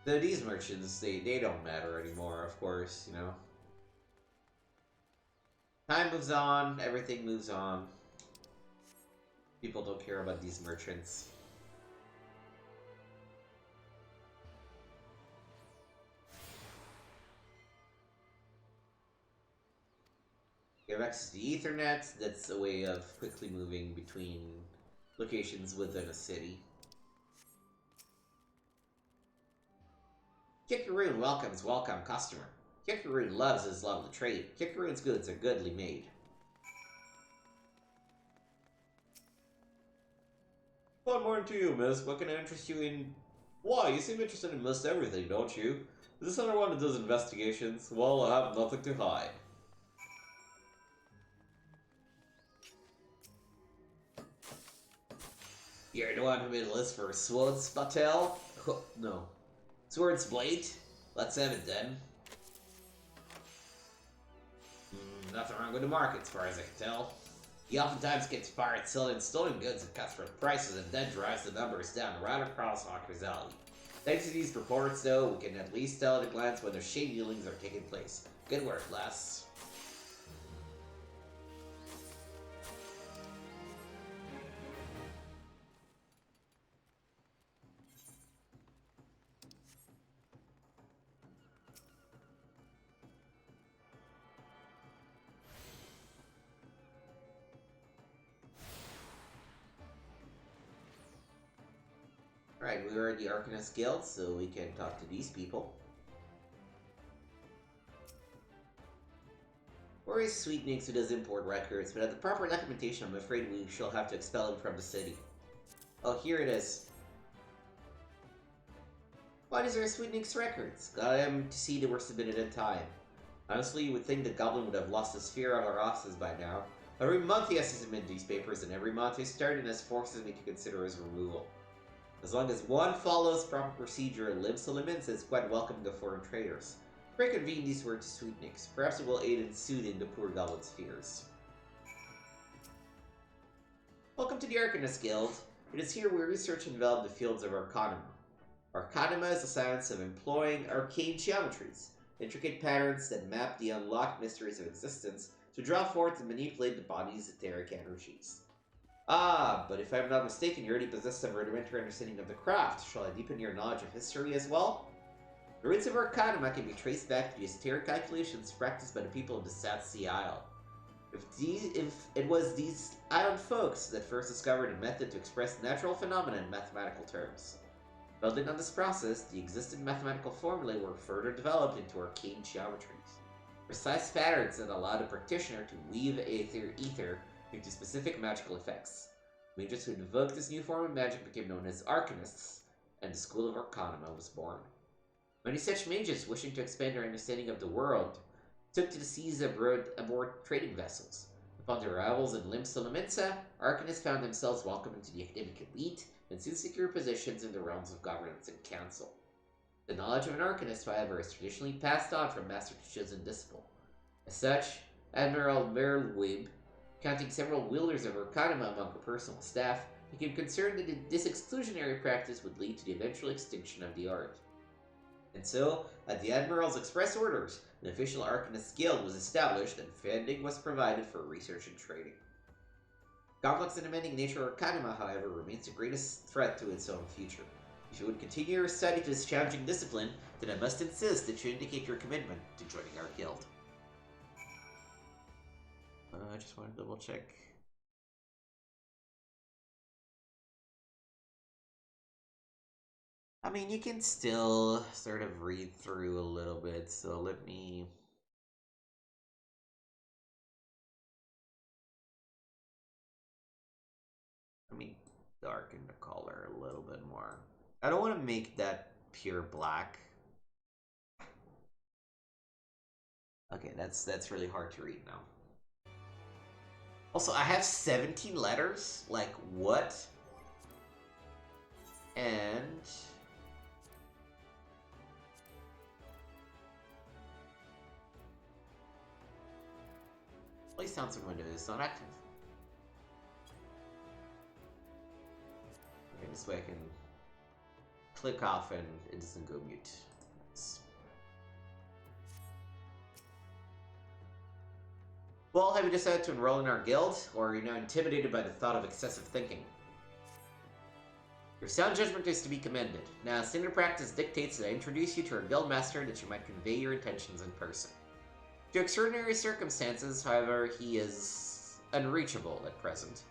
Though these merchants, they don't matter anymore, of course, you know. Time moves on, everything moves on. People don't care about these merchants. You have access to Ethernet. That's a way of quickly moving between locations within a city. Kyokurun welcomes welcome customer. Kyokurun loves his love of the trade. Kyokurun's goods are goodly made. Good morning to you, miss. What can I interest you in? Why, you seem interested in most everything, don't you? Is this another one that does investigations? Well, I have nothing to hide. You're the one who made a list for Swords Batel? No. Sword's Blade? Let's have it then. Nothing wrong with the market, as far as I can tell. He oftentimes gets fired selling stolen goods at cutthroat prices and then drives the numbers down right across Hawker's Alley. Thanks to these reports, though, we can at least tell at a glance whether shady dealings are taking place. Good work, lass. Alright, we are at the Arcanist Guild, so we can talk to these people. Or is Sweetnix who does import records, but at the proper documentation, I'm afraid we shall have to expel him from the city. Oh, here it is. Why is there Sweetnix records? Got him to see they were submitted in time. Honestly, you would think the Goblin would have lost his fear of our offices by now. Every month he has to submit these papers, and every month his sturdiness forces me to consider his removal. As long as one follows proper procedure and lives to limits, is quite welcome to foreign traders. Reconvene these words to Sweetnix. Perhaps it will aid in soothing the poor Goblin's fears. Welcome to the Arcanist Guild. It is here we research and develop the fields of Arcanima. Arcanima is the science of employing arcane geometries, intricate patterns that map the unlocked mysteries of existence to draw forth and manipulate the body's etheric energies. Ah, but if I'm not mistaken, you already possess some rudimentary understanding of the craft. Shall I deepen your knowledge of history as well? The roots of Arcanima can be traced back to the esoteric calculations practiced by the people of the South Sea Isle. If it was these island folks that first discovered a method to express natural phenomena in mathematical terms. Building on this process, the existing mathematical formulae were further developed into arcane geometries. Precise patterns that allow the practitioner to weave ether into specific magical effects. Mages who invoked this new form of magic became known as Arcanists, and the School of Arcanima was born. Many such mages, wishing to expand their understanding of the world, took to the seas aboard trading vessels. Upon their arrivals in Limsa, Arcanists found themselves welcomed into the academic elite and soon secured positions in the realms of governance and council. The knowledge of an Arcanist, however, is traditionally passed on from master to chosen disciple. As such, Admiral Merlwib, counting several wielders of Arcanima among her personal staff, became concerned that this exclusionary practice would lead to the eventual extinction of the art. And so, at the Admiral's express orders, an official Arcanist Guild was established and funding was provided for research and training. The complex and demanding nature of Arcanima, however, remains the greatest threat to its own future. If you would continue your study to this challenging discipline, then I must insist that you indicate your commitment to joining our guild. I just want to double check. I mean, you can still sort of read through a little bit, so let me darken the color a little bit more. I don't want to make that pure black. Okay, that's really hard to read now. Also, I have 17 letters. Like, what? And Play sounds in Windows is not active. Okay, this way I can click off and it doesn't go mute. Well, have you decided to enroll in our guild, or are you now intimidated by the thought of excessive thinking? Your sound judgment is to be commended. Now, standard practice dictates that I introduce you to our guild master that you might convey your intentions in person. Due to extraordinary circumstances, however, he is unreachable at present.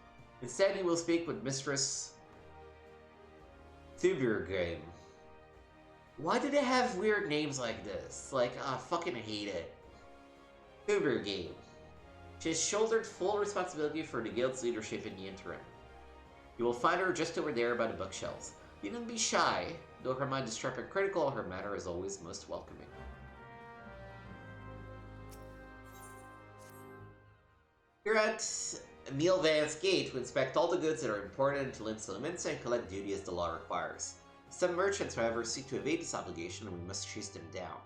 Instead, he will speak with Mistress Thubergame. Why do they have weird names like this? Like, I fucking hate it. Thubergame. She has shouldered full responsibility for the guild's leadership in the interim. You will find her just over there by the bookshelves. You needn't be shy, though her mind is sharp and critical, her manner is always most welcoming. You're at Emil Van's gate to inspect all the goods that are imported into Limsa and collect duty as the law requires. Some merchants, however, seek to evade this obligation and we must chase them down.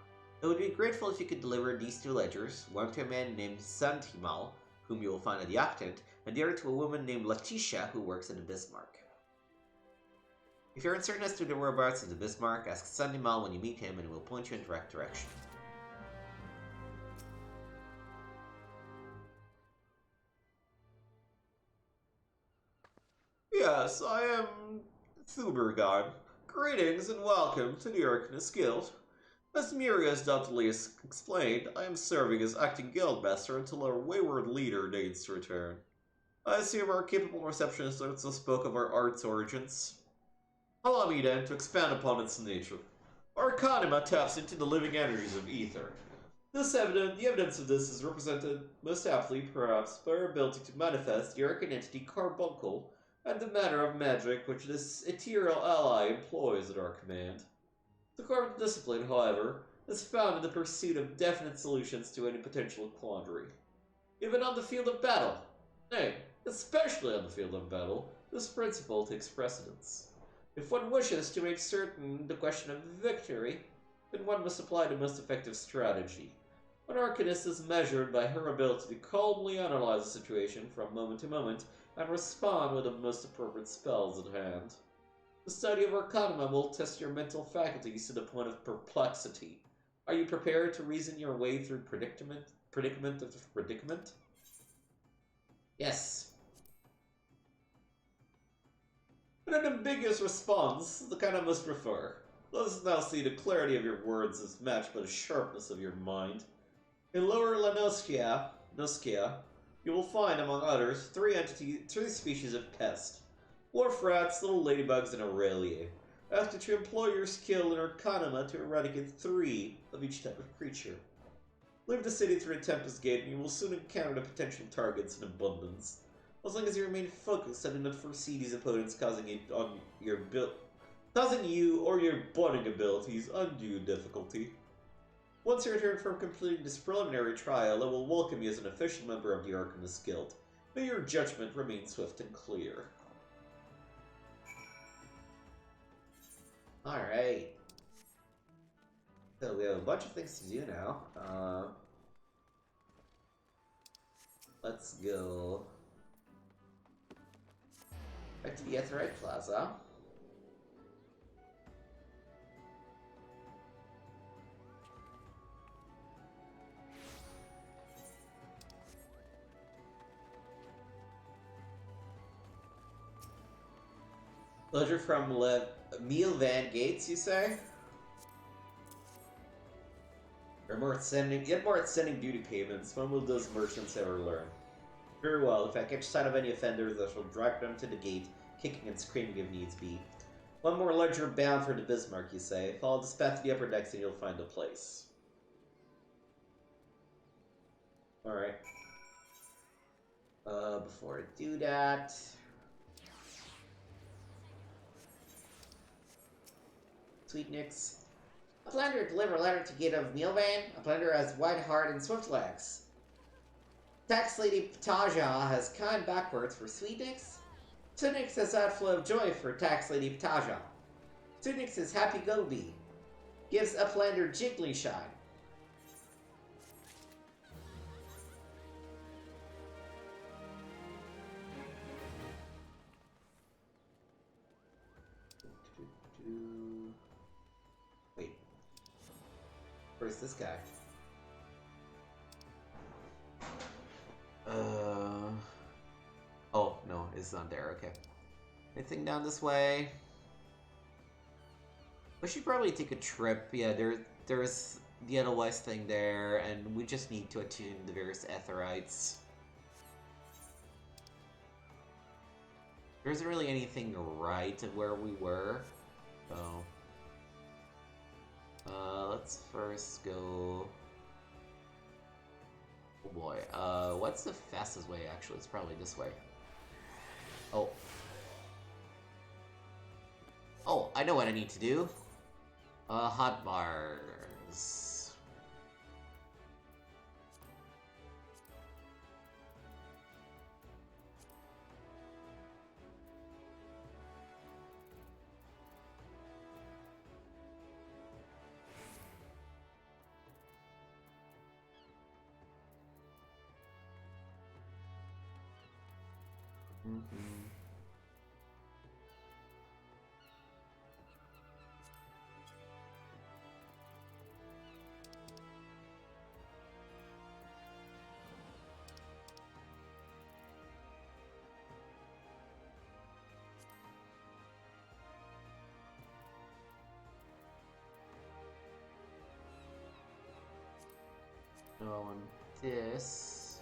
It would be grateful if you could deliver these two ledgers, one to a man named Santimal, whom you will find at the Octant, and the other to a woman named Letitia, who works in the Bismarck. If you're uncertain as to the whereabouts of the Bismarck, ask Santimal when you meet him and he will point you in the correct direction. Yes, I am Thubergon. Greetings and welcome to the Arcanist Guild. As Miri has doubtfully explained, I am serving as acting guildmaster until our wayward leader deigns to return. I assume our capable receptionist also spoke of our art's origins. Allow me then to expand upon its nature. Arcanima taps into the living energies of ether. The evidence of this is represented most aptly, perhaps, by our ability to manifest the arcane entity Carbuncle and the manner of magic which this ethereal ally employs at our command. The core of the discipline, however, is found in the pursuit of definite solutions to any potential quandary. Even on the field of battle, nay, especially on the field of battle, this principle takes precedence. If one wishes to make certain the question of victory, then one must apply the most effective strategy. An arcanist is measured by her ability to calmly analyze a situation from moment to moment and respond with the most appropriate spells at hand. The study of Arcanima will test your mental faculties to the point of perplexity. Are you prepared to reason your way through predicament after predicament? Yes. In an ambiguous response, the kind I must prefer. Let us now see the clarity of your words is matched by the sharpness of your mind. In Lower Lanoskia, you will find, among others, three species of pest. Wharf rats, little ladybugs, and Aurelia. Ask that you employ your skill in Arcanima to eradicate 3 of each type of creature. Leave the city through a Tempest Gate and you will soon encounter the potential targets in abundance. As long as you remain focused and do not foresee these opponents causing you or your budding abilities undue difficulty. Once you return from completing this preliminary trial, I will welcome you as an official member of the Arcanist Guild. May your judgment remain swift and clear. Alright. So we have a bunch of things to do now. Let's go back to the Aetheryte Plaza. Closure from Meal Van Gates, you say? Yet more outstanding duty payments. When will those merchants ever learn? Very well, if I catch sight of any offenders, I shall drag them to the gate, kicking and screaming if needs be. One more ledger bound for the Bismarck, you say? Follow this path to the upper decks and you'll find a place. Alright. Before I do that... Sweet Nix. A planter deliver a letter to Gate of Mealvan. A planter has wide heart and swift legs. Tax Lady Ptaja has kind backwards for Sweet Nix. Sweet Nix has outflow of joy for Tax Lady Ptaja. Sweet Nix is happy go be. Gives Uplander jiggly shine. Wait. Where's this guy? Oh, no, it's not there, okay. Anything down this way? We should probably take a trip. Yeah, there's the Edelweiss thing there, and we just need to attune the various Aetherites. There isn't really anything right of where we were, so... let's first go... Oh boy, what's the fastest way, actually? It's probably this way. Oh. Oh, I know what I need to do. Hot bars. Oh, and this...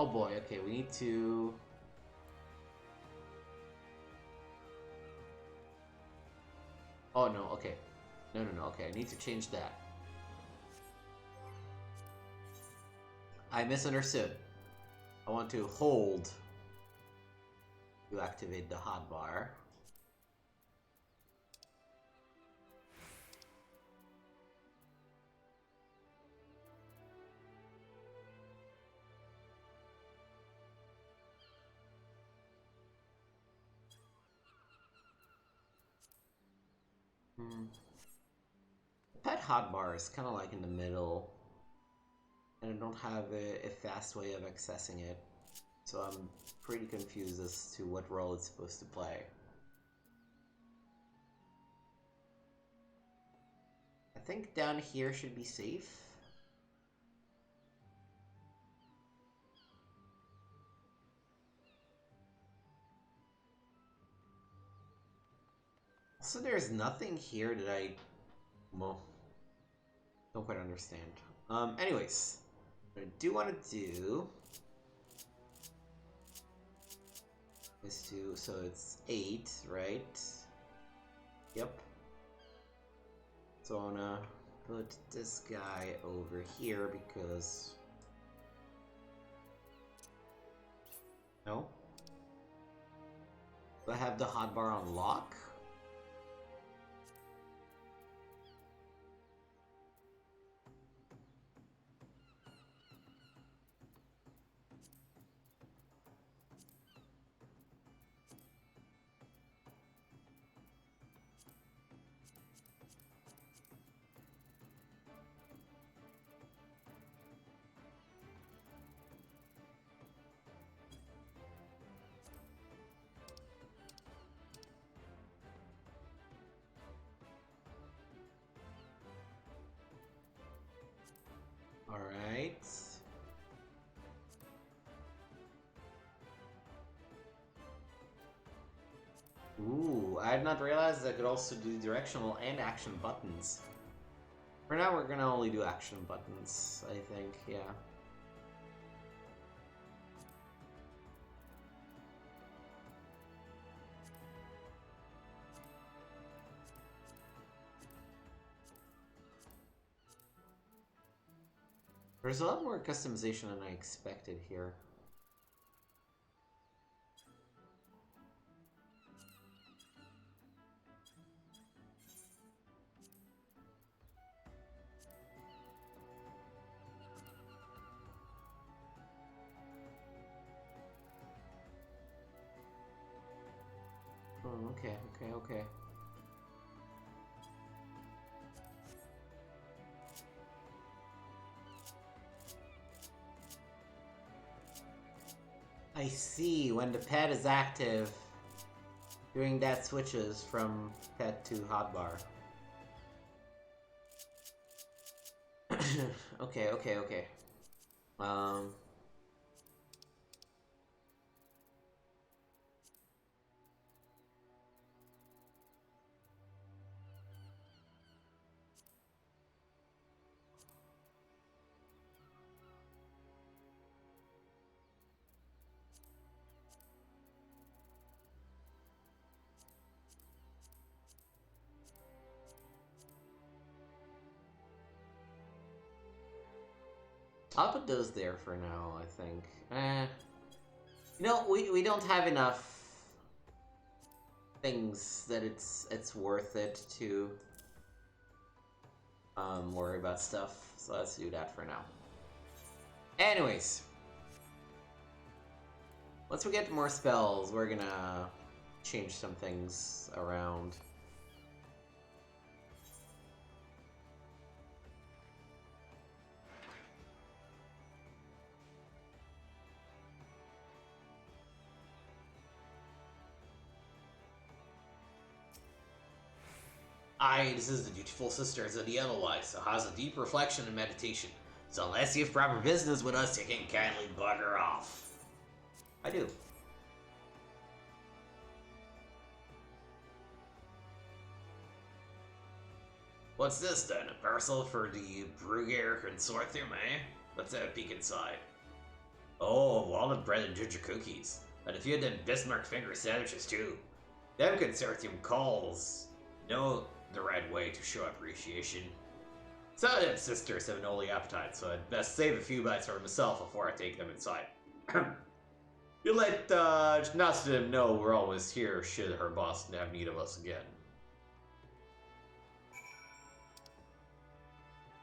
Oh boy, okay, we need to... Oh no, okay. No, okay, I need to change that. I misunderstood. I want to hold to activate the hotbar. The pet hotbar is kind of like in the middle, and I don't have a fast way of accessing it, so I'm pretty confused as to what role it's supposed to play. I think down here should be safe. So there's nothing here that I... well, don't quite understand. Anyways, what I do want to do is to... so it's 8, right? Yep. So I'm gonna put this guy over here because... no? Do I have the hotbar on lock? Alright. Ooh, I had not realized I could also do directional and action buttons. For now, we're gonna only do action buttons, I think, yeah. There's a lot more customization than I expected here. Oh, okay. I see, when the pet is active, doing that switches from pet to hotbar. Okay. I'll put those there for now, I think. You know, we don't have enough things that it's worth it to worry about stuff, so let's do that for now. Anyways, once we get more spells, we're gonna change some things around. This is the dutiful sisters of the Edelweiss, so has a deep reflection and meditation. So unless you have proper business with us, you can kindly bugger off. I do. What's this then? A parcel for the Bruger Consortium, eh? Let's have a peek inside. Oh, walnut bread and ginger cookies. And if you had them Bismarck finger sandwiches too. Them consortium calls know the right way to show appreciation. Some of them sisters have an only appetite, so I'd best save a few bites for myself before I take them inside. You let Nassim know we're always here should her boss have need of us again.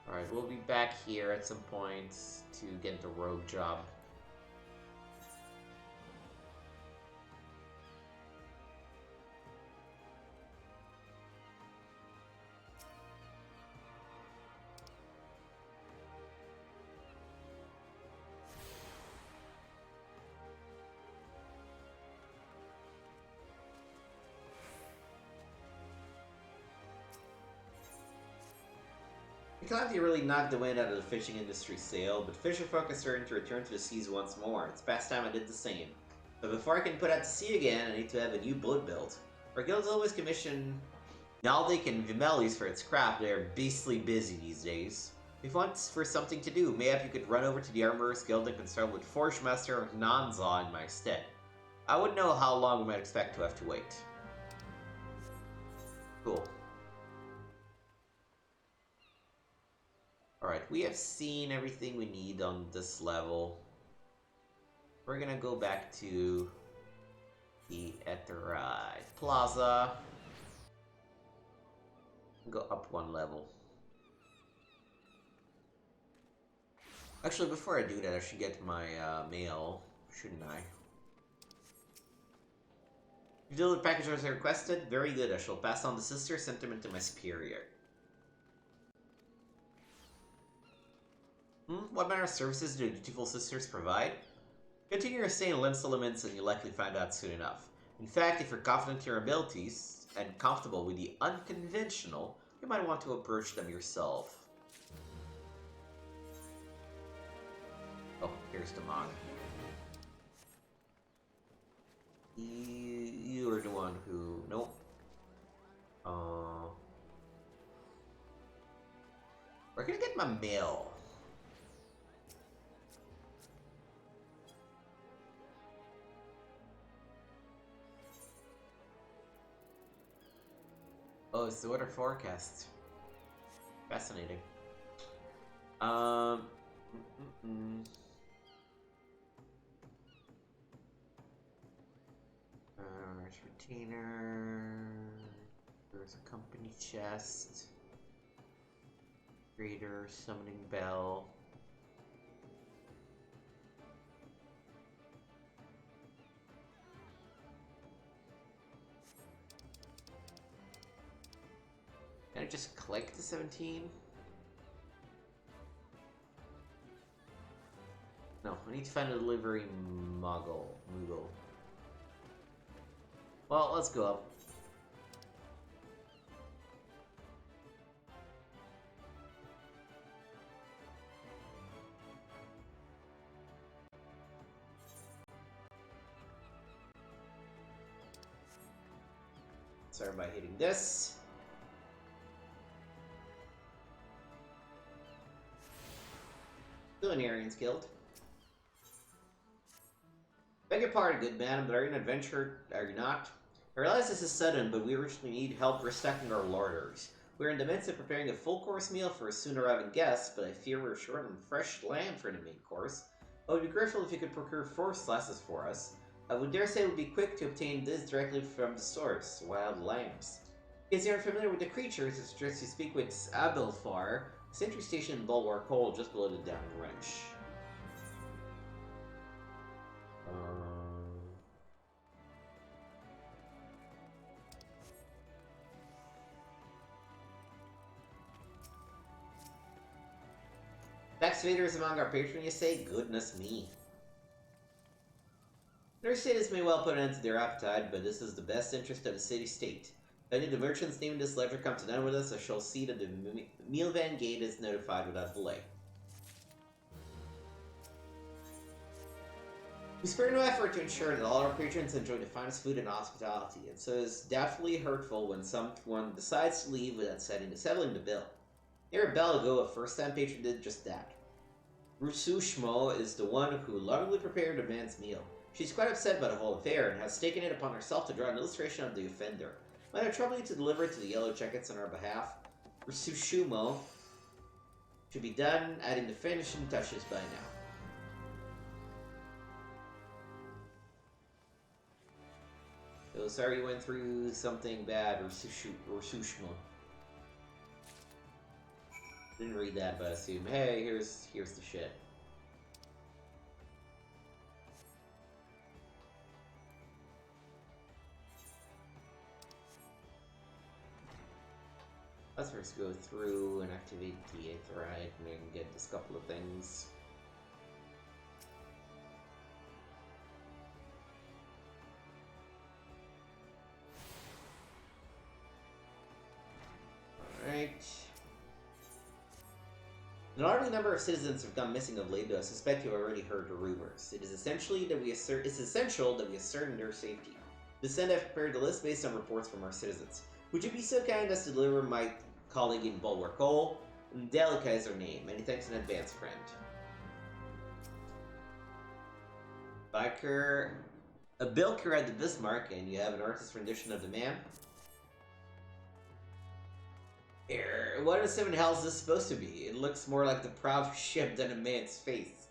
Alright, we'll be back here at some point to get the rogue job. The calamity really knocked the wind out of the fishing industry's sail, but fisherfolk are starting to return to the seas once more. It's past time I did the same. But before I can put out to sea again, I need to have a new boat built. Our guild's always commission Naldic and Vimelis for its craft. They're beastly busy these days. If once for something to do, mayhap you could run over to the Armorer's Guild and consult with Forge Master Nanza in my stead. I wouldn't know how long we might expect to have to wait. Cool. Alright, we have seen everything we need on this level. We're gonna go back to the Etherite Plaza. Go up one level. Actually, before I do that, I should get my mail, shouldn't I? You delivered package as I requested? Very good, I shall pass on the sister sentiment to my superior. What manner of services do dutiful sisters provide? Continue your stay in Lens Elements and you'll likely find out soon enough. In fact, if you're confident in your abilities and comfortable with the unconventional, you might want to approach them yourself. Oh, here's the Mog. You are the one who... Nope. We're gonna get my mail. Oh, it's the weather forecast. Fascinating. There's retainer. There's a company chest. Greater summoning bell. Can I just click the 17? No, I need to find a delivery Moogle. Well, let's go up. Start by hitting this. Culinarian's Guild. Beg your pardon, good man, but are you an adventurer? Are you not? I realize this is sudden, but we urgently need help restocking our larders. We're in the midst of preparing a full-course meal for a soon-arriving guest, but I fear we're short on fresh lamb for the main course. I would be grateful if you could procure 4 slices for us. I would dare say it would be quick to obtain this directly from the source, wild lambs. In case you aren't familiar with the creatures, I suggest you speak with Abelfar, a sentry station in Bulwark Hole just below the down wrench. Tax evaders among our patrons, you say? Goodness me. Their cities may well put an end to their appetite, but this is the best interest of the city-state. If any of the merchants named in this ledger come to none with us, I shall see that the meal van gate is notified without delay. We spare no effort to ensure that all our patrons enjoy the finest food and hospitality, and so it's doubtfully hurtful when someone decides to leave without settling the bill. Near a bell ago, a first-time patron did just that. Rusushmo is the one who lovingly prepared a man's meal. She's quite upset by the whole affair and has taken it upon herself to draw an illustration of the offender. Might I trouble you to deliver it to the Yellow Jackets on our behalf? Rusushumo should be done, adding the finishing touches by now. So sorry you went through something bad, Rusushmo. Didn't read that, but I assume, hey, here's the shit. Let's first go through and activate the Aetherite and then get this couple of things. Alright. An alarming number of citizens have gone missing of late, though I suspect you already heard the rumors. It's essential that we ascertain their safety. This end, I've prepared the list based on reports from our citizens. Would you be so kind as to deliver my colleague in Bulwark Hole? Delica is her name. Many thanks in advance, friend. Biker... A Bilker at the Bismarck, and you have an artist's rendition of the man? Here, what in 7 hell is this supposed to be? It looks more like the proud ship than a man's face.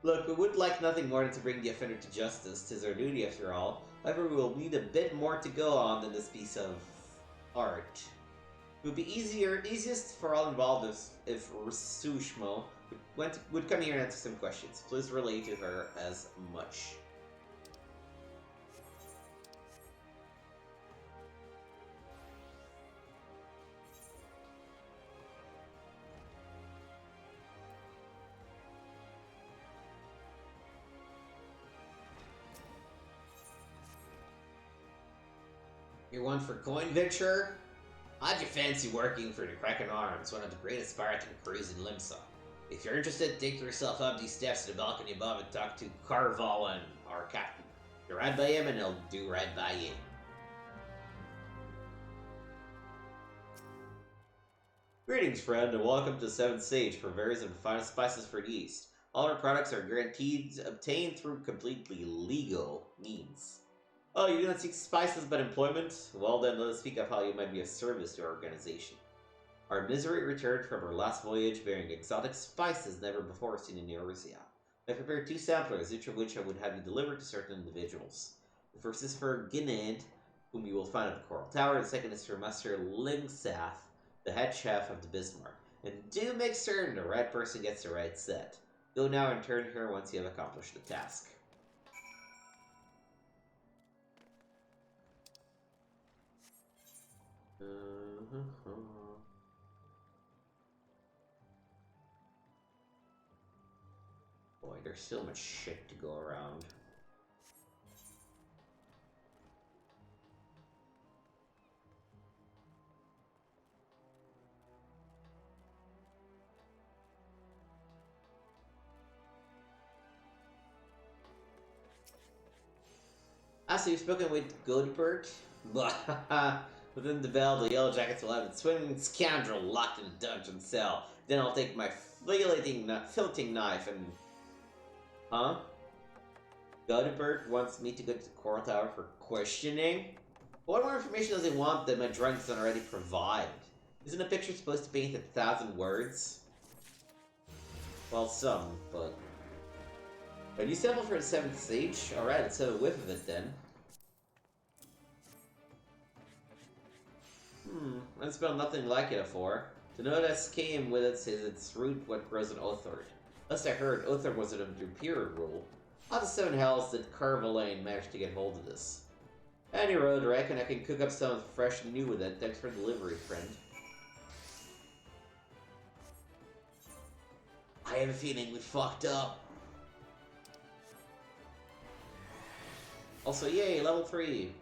Look, we would like nothing more than to bring the offender to justice. 'Tis our duty, after all. However, we will need a bit more to go on than this piece of art. It would be easiest for all involved if Rusushmo would come here and answer some questions. Please relay to her as much. You're one for coin venture? How'd you fancy working for the Kraken Arms, one of the greatest pirating crews in Limsa? If you're interested, take yourself up these steps to the balcony above and talk to Carvallen, our captain. You're right by him and he'll do right by you. Greetings, friend, and welcome to 7th Sage, purveyors of the finest spices for the East. All our products are guaranteed obtained through completely legal means. Oh, you do not seek spices but employment? Well then, let us speak of how you might be of service to our organization. Our misery returned from our last voyage bearing exotic spices never before seen in Eorzea. I prepared 2 samplers, each of which I would have you delivered to certain individuals. The first is for Gined, whom you will find at the Coral Tower. The second is for Master Lingsath, the head chef of the Bismarck. And do make certain the right person gets the right set. Go now and turn here once you have accomplished the task. Boy, there's so much shit to go around. So you've spoken with Godbert? Within the bell, the Yellow Jackets will have a swimming scoundrel locked in a dungeon cell. Then I'll take my filleting knife and... Huh? Godbert wants me to go to the Coral Tower for questioning? What more information does he want that my drunk doesn't already provide? Isn't a picture supposed to paint 1,000 words? Well, some, but... A new sample for the 7th Sage? Alright, let's have a whiff of it then. I smell nothing like it afore. To know this came with it says its root what grows in Othard. Last I heard, Othard was under Imperial rule. How the 7 hells did Carvalane manage to get hold of this? Any road, I reckon I can cook up something fresh and new with it. Thanks for delivery, friend. I have a feeling we fucked up. Also, yay, level 3.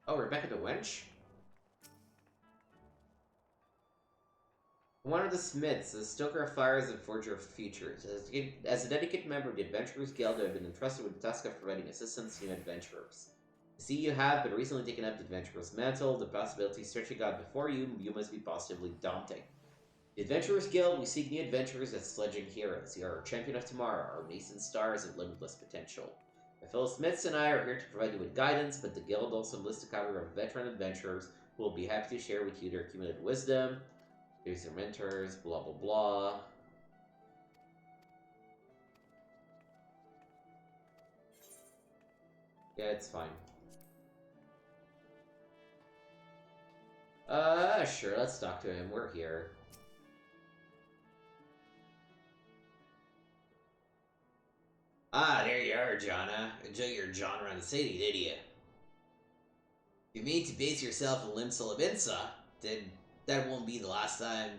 Oh, Rebecca the Wench? One of the smiths, a stoker of fires and forger of futures. As a dedicated member of the Adventurers Guild, I have been entrusted with the task of providing assistance to new adventurers. I see you have but recently taken up the Adventurer's mantle. The possibilities stretching out before you must be positively daunting. The Adventurers Guild, we seek new adventurers as sledging heroes. You are our champion of tomorrow, our nascent stars of limitless potential. My fellow smiths and I are here to provide you with guidance, but the Guild also enlists a cadre of veteran adventurers who will be happy to share with you their accumulated wisdom. Here's your mentors, blah blah blah. Yeah, it's fine. Sure, let's talk to him. We're here. Ah, there you are, Jonna. Enjoy your jaunt around the city, did you? If you mean to base yourself in Limsa Labinsa, then that won't be the last time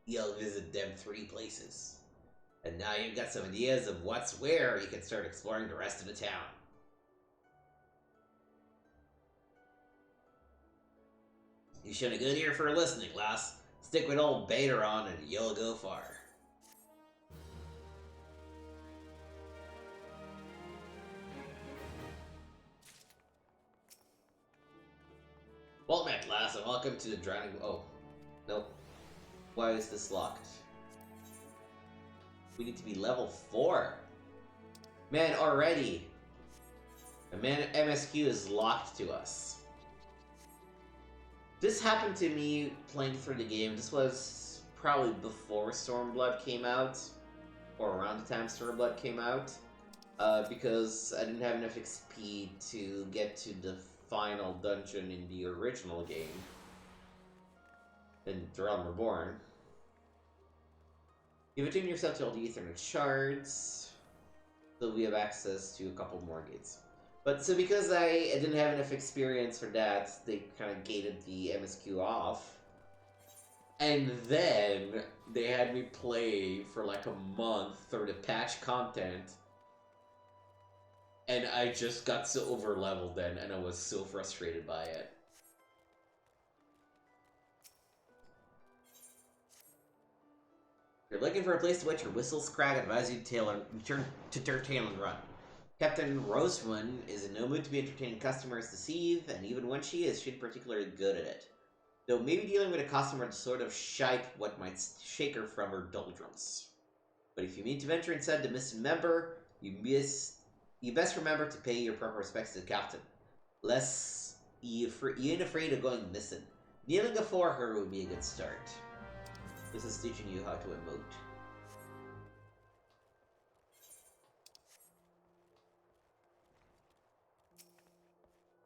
you'll visit them 3 places. And now you've got some ideas of what's where, you can start exploring the rest of the town. You should have good ear for listening, lass. Stick with old Bateron and you'll go far. Well met, lass, and welcome to the Drowning... Oh. Nope. Why is this locked? We need to be level 4. Man, already. The man MSQ is locked to us. This happened to me playing through the game. This was probably before Stormblood came out. Or around the time Stormblood came out. Because I didn't have enough XP to get to the final dungeon in the original game. In The Realm Reborn. You've attuned yourself to all the Ethernet shards. So we have access to a couple more gates. But so because I didn't have enough experience for that, they kind of gated the MSQ off. And then they had me play for like a month through the patch content. And I just got so over-leveled then, and I was so frustrated by it. If you're looking for a place to wet your whistles, Crag advise you to return to Tail and Run. Captain Roseman is in no mood to be entertaining customers this eve, and even when she is, she isn't particularly good at it. Though maybe dealing with a customer to sort of shite what might shake her from her doldrums. But if you mean to venture inside the missing member, you best remember to pay your proper respects to the captain. Less you ain't afraid of going missing. Kneeling before her would be a good start. This is teaching you how to emote.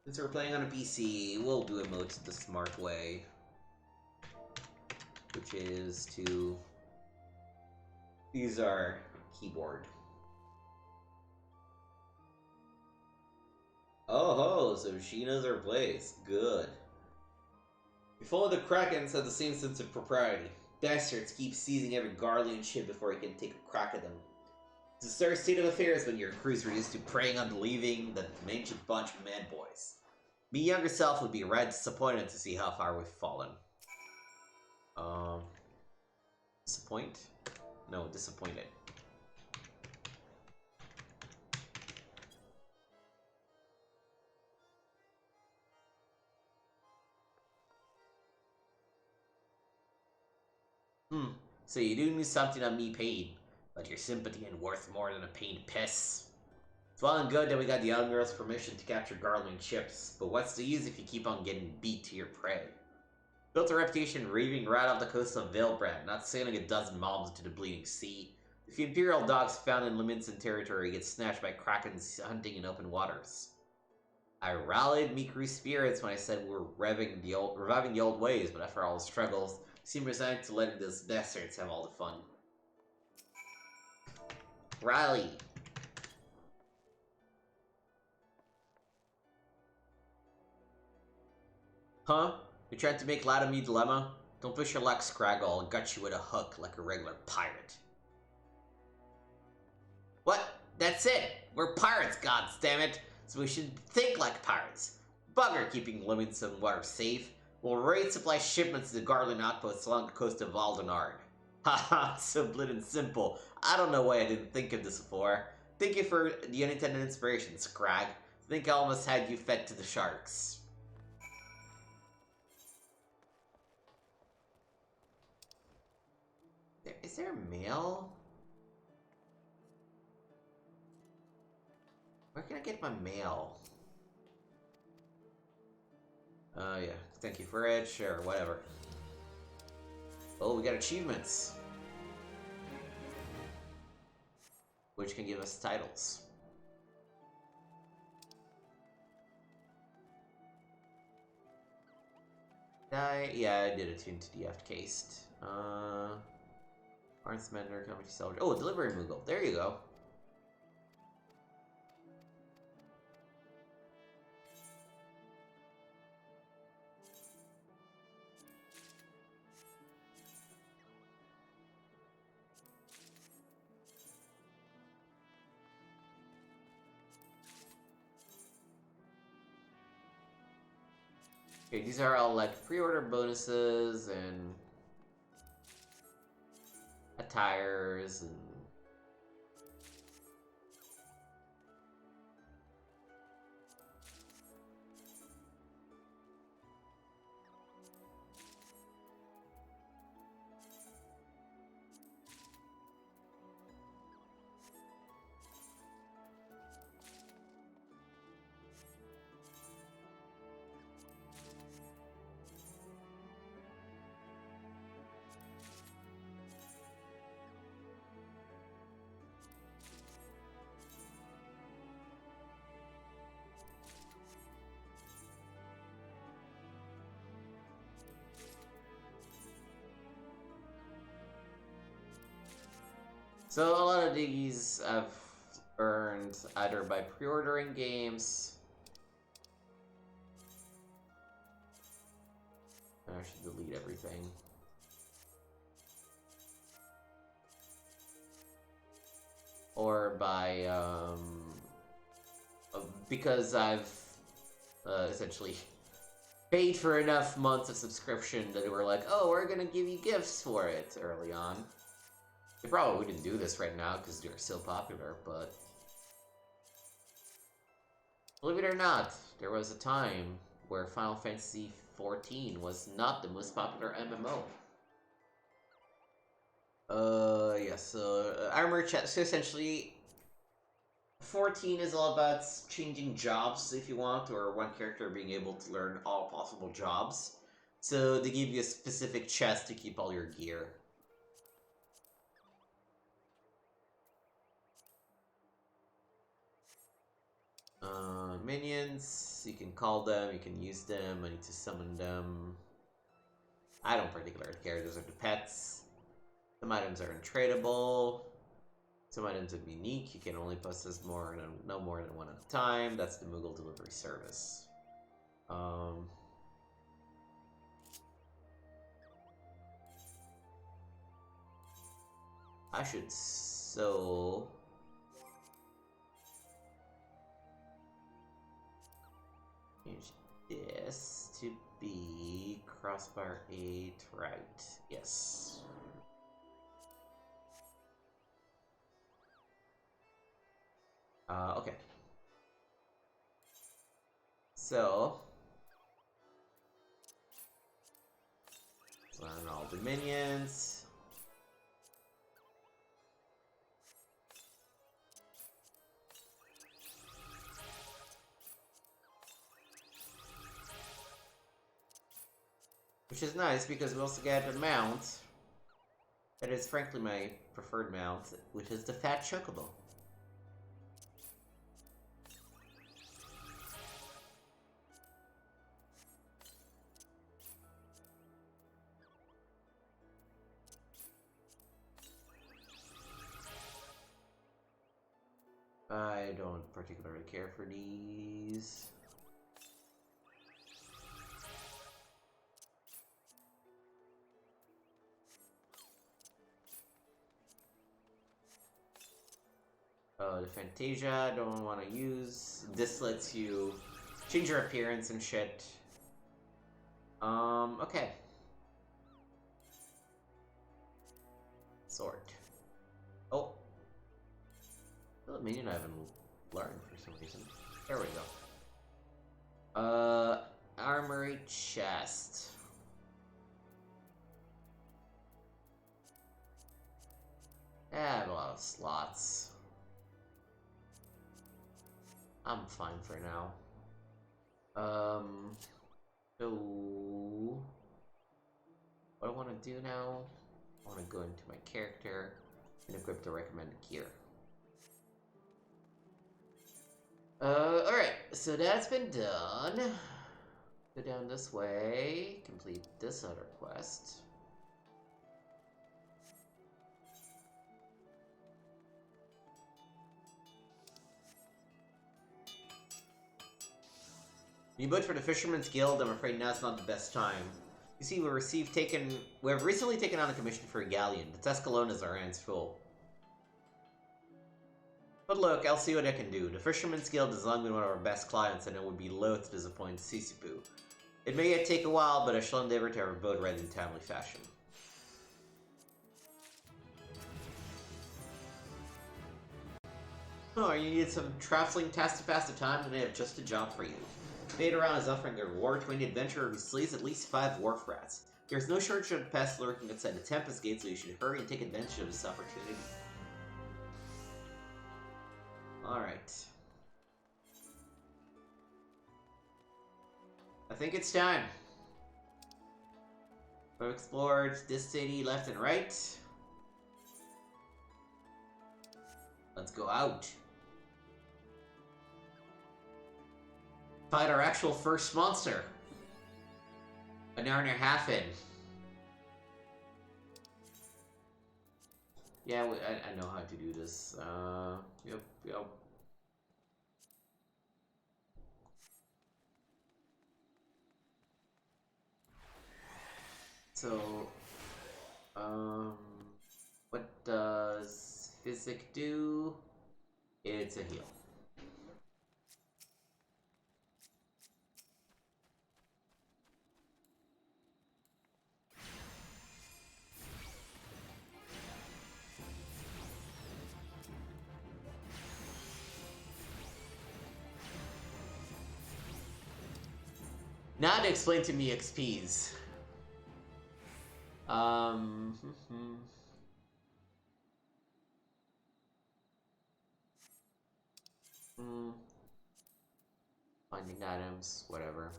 Since we're playing on a PC, we'll do emotes the smart way. Which is to use our keyboard. Oh ho, so she knows her place. Good. You follow the Krakens have the same sense of propriety. Bastards keep seizing every Garlean ship before he can take a crack at them. It's a sort of state of affairs when your crew's reduced to preying on believing that an ancient bunch of man boys. Me younger self would be right disappointed to see how far we've fallen. Disappoint? No, disappointed. So you do something on me pain, but your sympathy ain't worth more than a pained piss. It's well and good that we got the young girl's permission to capture Garland ships, but what's the use if you keep on getting beat to your prey? Built a reputation raving right off the coast of Vilbrand, not sailing a dozen miles into the bleeding sea. If the Imperial dogs found in Leminson territory get snatched by Krakens hunting in open waters. I rallied me crew's spirits when I said we're reviving the old ways, but after all the struggles, seem resigned to letting those bastards have all the fun. Rally! Huh? You tried to make light of me, Dilemma? Don't push your luck, Scraggle. I'll gut you with a hook like a regular pirate. What? That's it! We're pirates, goddammit! So we should think like pirates. Bugger keeping limits and water safe. Will raid supply shipments to the Garland outposts along the coast of Valdenard. Haha, so blit and simple. I don't know why I didn't think of this before. Thank you for the unintended inspiration, Scrag. I think I almost had you fed to the sharks. Is there mail? Where can I get my mail? Yeah. Thank you for it. Sure, whatever. Oh, we got achievements. Which can give us titles. Yeah, I did attune to the F-cased. Arnsmender, Comedy Soldier. Oh, Delivery Moogle. There you go. Okay, these are all like pre-order bonuses and attires and so a lot of these I've earned either by pre-ordering games. I should delete everything. Or by, because I've essentially paid for enough months of subscription that they were like, oh, we're gonna give you gifts for it early on. They probably wouldn't do this right now because they're so popular, but believe it or not, there was a time where Final Fantasy XIV was not the most popular MMO. Yeah, so armor chest. So essentially, 14 is all about changing jobs if you want, or one character being able to learn all possible jobs. So they give you a specific chest to keep all your gear. Minions, you can call them, you can use them, I need to summon them. I don't particularly care, those are the pets. Some items are untradeable. Some items are unique, you can only possess no more than one at a time. That's the Moogle delivery service. I should change this to be crossbar 8, right? Yes. Okay. So, learn all the minions. Which is nice because we also get a mount that is frankly my preferred mount, which is the Fat Chocobo. I don't particularly care for these. The Fantasia, I don't want to use. This lets you change your appearance and shit. Okay. Sword. Oh. The minion I haven't learned for some reason. There we go. Armory chest. I have a lot of slots. I'm fine for now. So what I want to do now, I want to go into my character and equip the recommended gear. Alright, so that's been done. Go down this way, complete this other quest. You vote for the Fisherman's Guild, I'm afraid now's not the best time. You see, we have recently taken on a commission for a galleon. The Tuscalonas are hands full. But look, I'll see what I can do. The Fisherman's Guild has long been one of our best clients, and it would be loath to disappoint Sisipu. It may yet take a while, but I shall endeavor to have our boat ready in timely fashion. Oh, you need some traveling tasks to pass the time, and I have just a job for you. Vaderon is offering a reward to any adventurer who slays at least 5 wharf rats. There's no shortage of pests lurking outside the Tempest Gate, so you should hurry and take advantage of this opportunity. Alright. I think it's time. We've explored this city left and right. Let's go out. Fight our actual first monster. An hour and a half in. Yeah, I know how to do this. Yep. So, what does Physic do? It's a heal. Now to explain to me XPs. Finding items, whatever.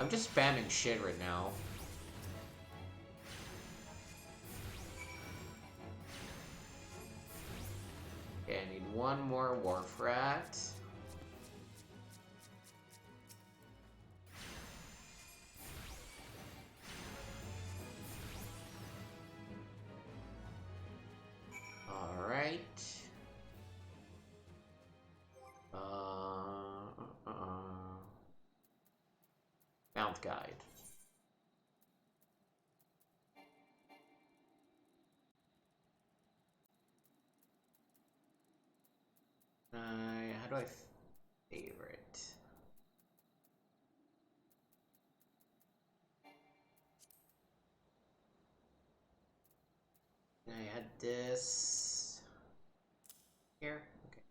I'm just spamming shit right now. Okay, I need one more wharf rat. Alright. Mount guide. How do I favorite? I had this here. Okay.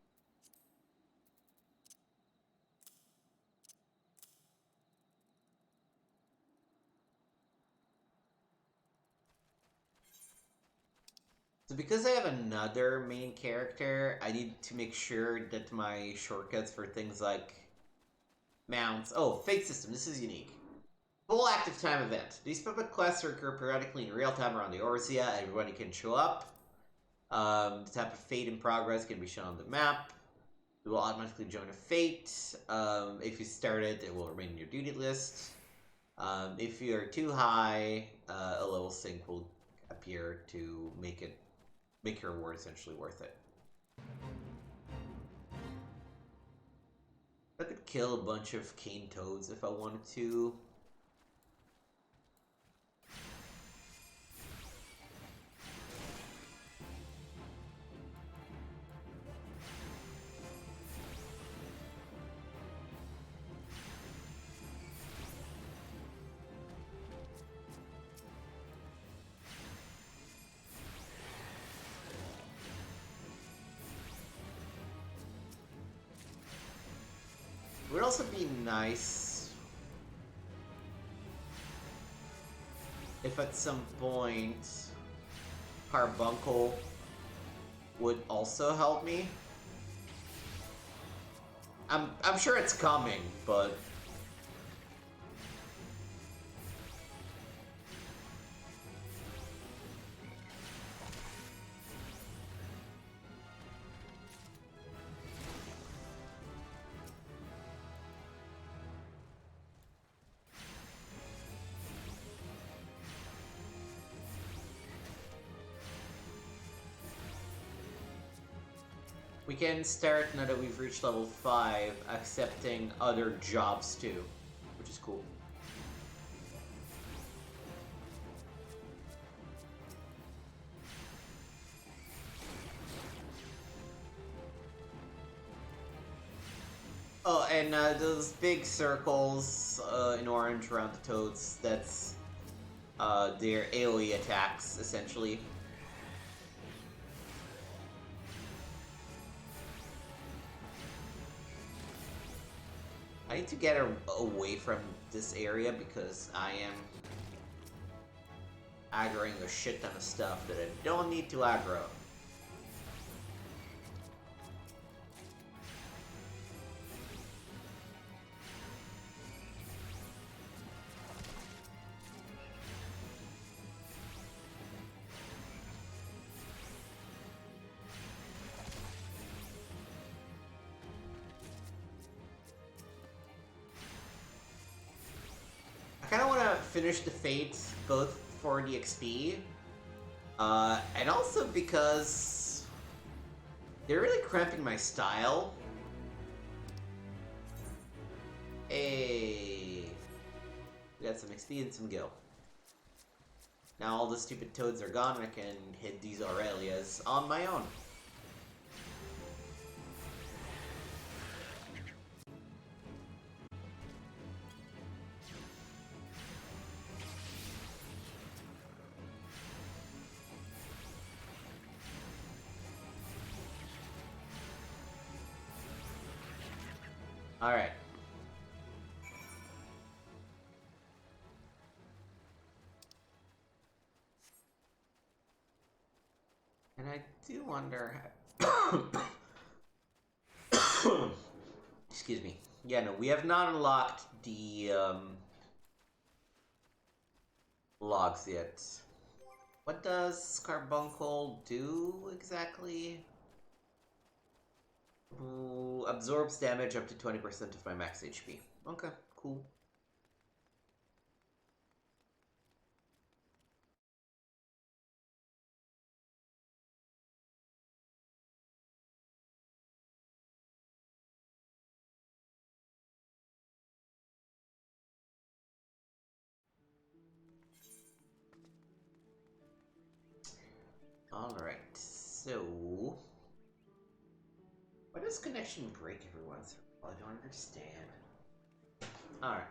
So because I have another main character, I need to make sure that my shortcuts for things like mounts... Oh, fate system. This is unique. Full active time event. These puppet quests occur periodically in real time around the Orzia. Everybody can show up. The type of fate in progress can be shown on the map. It will automatically join a fate. If you start it, it will remain in your duty list. If you're too high, a level sync will appear to make your reward essentially worth it. I could kill a bunch of cane toads if I wanted to. It would also be nice if at some point Carbuncle would also help me. I'm sure it's coming, but we can start, now that we've reached level 5, accepting other jobs too, which is cool. Oh, and those big circles in orange around the toads, that's their AoE attacks, essentially. I need to get away from this area because I am aggroing a shit ton of stuff that I don't need to aggro. I kind of want to finish the Fate, both for the XP, and also because they're really cramping my style. Hey, we got some XP and some gil. Now all the stupid toads are gone, I can hit these Aurelias on my own. Alright. And I do wonder excuse me. Yeah, no, we have not unlocked the logs yet. What does Carbuncle do exactly? Ooh, absorbs damage up to 20% of my max HP. Okay, cool. Alright, so... why does connection break every once in a while? I don't understand. Alright.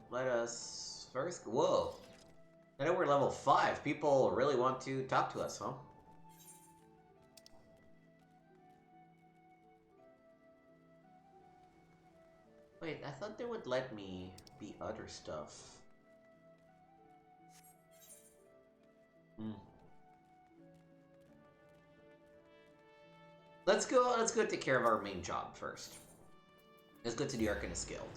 Let us first... Whoa! I know we're level 5. People really want to talk to us, huh? Wait, I thought they would let me be other stuff. Hmm. Let's go take care of our main job first. Let's go to the Arcanist Guild.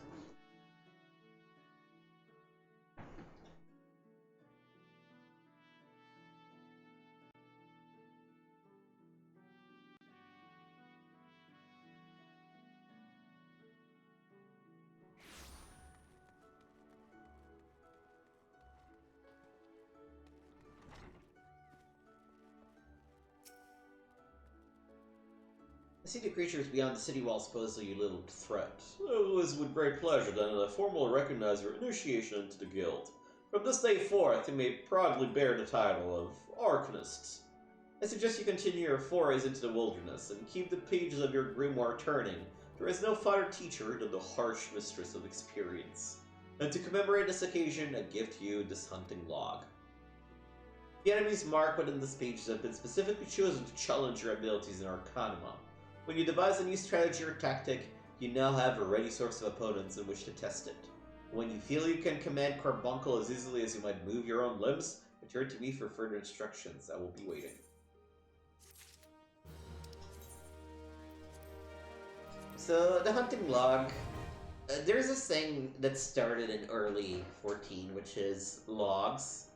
see the creatures beyond the city walls pose a little threat. It was with great pleasure then that I formally recognize your initiation into the guild. From this day forth, you may proudly bear the title of Arcanist. I suggest you continue your forays into the wilderness and keep the pages of your grimoire turning. There is no finer teacher than the harsh mistress of experience. And to commemorate this occasion, I gift you this hunting log. The enemies marked within this pages have been specifically chosen to challenge your abilities in Arcanuma. When you devise a new strategy or tactic, you now have a ready source of opponents in which to test it. When you feel you can command Carbuncle as easily as you might move your own limbs, return to me for further instructions. I will be waiting. So, the hunting log. There's this thing that started in early 14, which is logs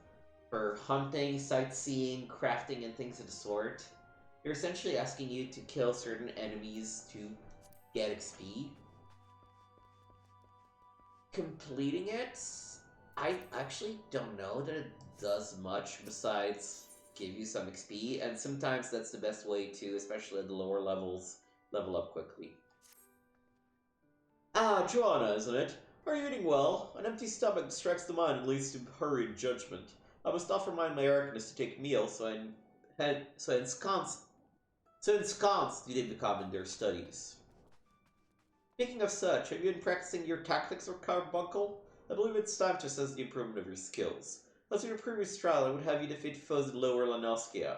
for hunting, sightseeing, crafting, and things of the sort. They're essentially asking you to kill certain enemies to get XP. Completing it, I actually don't know that it does much besides give you some XP, and sometimes that's the best way to, especially at the lower levels, level up quickly. Ah, Joanna, isn't it? Are you eating well? An empty stomach distracts the mind and leads to hurried judgment. I must often remind my Arcanist to take meals, so ensconced you didn't become in their studies. Speaking of such, have you been practicing your tactics or carbuncle? I believe it's time to assess the improvement of your skills. As in your previous trial, I would have you defeat foes in Lower Lanoskia.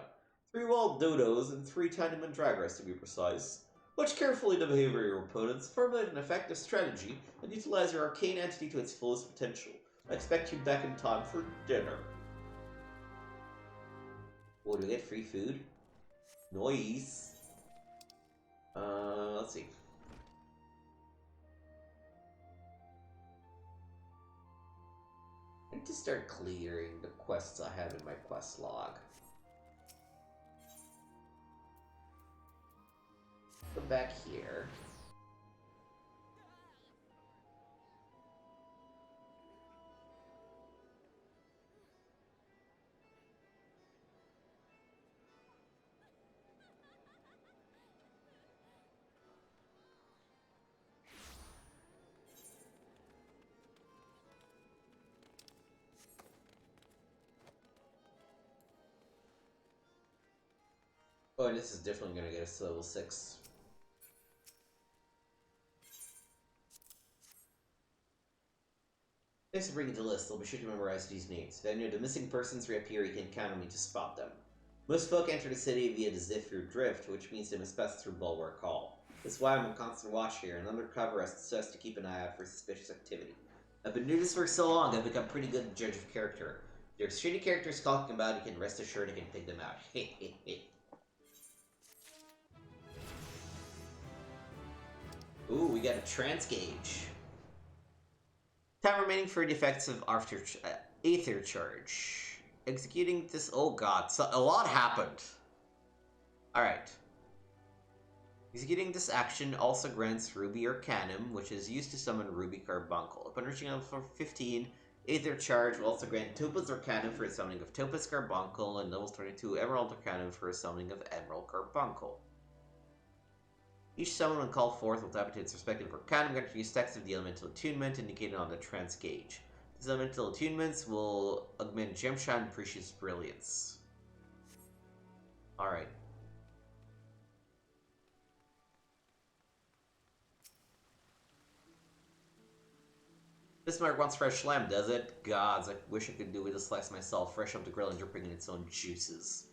3 wild dodos and 3 tiny mandragoras to be precise. Watch carefully the behavior of your opponents, formulate an effective strategy, and utilize your arcane entity to its fullest potential. I expect you back in time for dinner. Oh, do we get free food? Nice. Let's see. I need to start clearing the quests I have in my quest log. Go back here. Oh, and this is definitely gonna get us to level 6. Thanks for bringing the list. I'll be sure to memorize these names. If any of the missing persons reappear, you can count on me to spot them. Most folk enter the city via the Zephyr Drift, which means they must pass through Bulwark Hall. That's why I'm on constant watch here, and undercover so as to keep an eye out for suspicious activity. I've been doing this for so long, I've become pretty good at judge of character. If there's shady characters talking about, you can rest assured I can pick them out. Ooh, we got a trance gauge. Time remaining for the effects of Aether Charge. Executing this... Oh god, so a lot happened. Alright. Executing this action also grants Ruby Arcanum, which is used to summon Ruby Carbuncle. Upon reaching level 15, Aether Charge will also grant Topaz Arcanum for a summoning of Topaz Carbuncle, and level 22 Emerald Arcanum for a summoning of Emerald Carbuncle. Each summon when called forth will tap into its respective Arcanum, granting you stacks of the elemental attunement indicated on the trance gauge. These elemental attunements will augment Gemshine and Precious Brilliance. Alright. This mark wants fresh lamb, does it? Gods, I wish I could do with a slice myself, fresh off the grill and dripping in its own juices.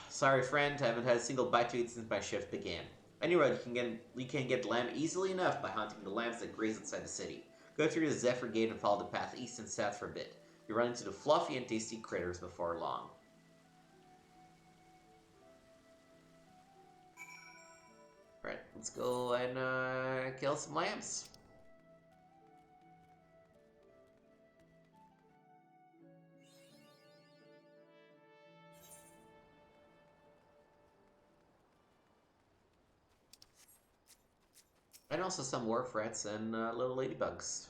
Sorry, friend, I haven't had a single bite to eat since my shift began. Anyway, you can get lamb easily enough by hunting the lambs that graze outside the city. Go through the Zephyr Gate and follow the path east and south for a bit. You run into the fluffy and tasty critters before long. Alright, let's go and kill some lambs. And also some wharf rats and little ladybugs.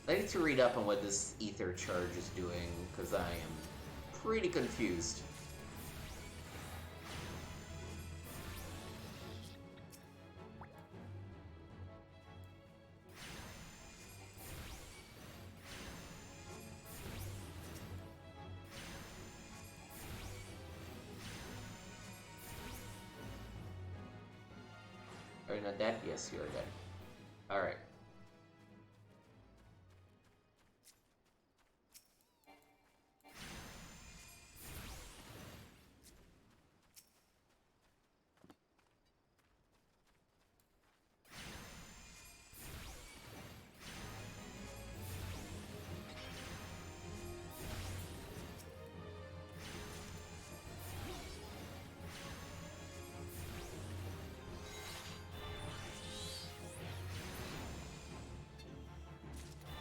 I need to read up on what this ether charge is doing, because I am pretty confused. Are you not dead? Yes, you are dead. Alright.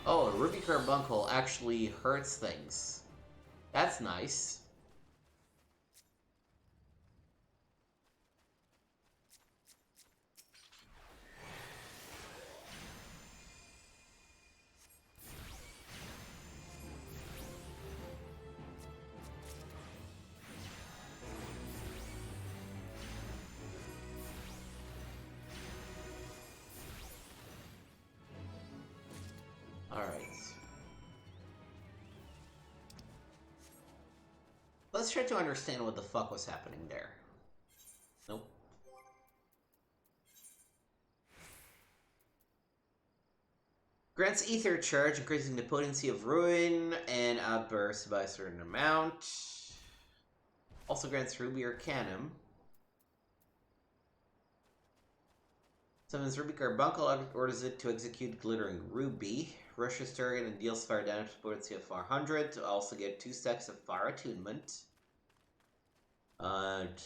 Oh, a Ruby Carbuncle actually hurts things. That's nice. Alright. Let's try to understand what the fuck was happening there. Nope. Grants ether charge, increasing the potency of ruin and outbursts by a certain amount. Also grants Ruby Arcanum. Summons Ruby Carbuncle, orders it to execute Glittering Ruby. Rushes target and deals fire damage with potency of 400. To also get 2 stacks of Fire Attunement.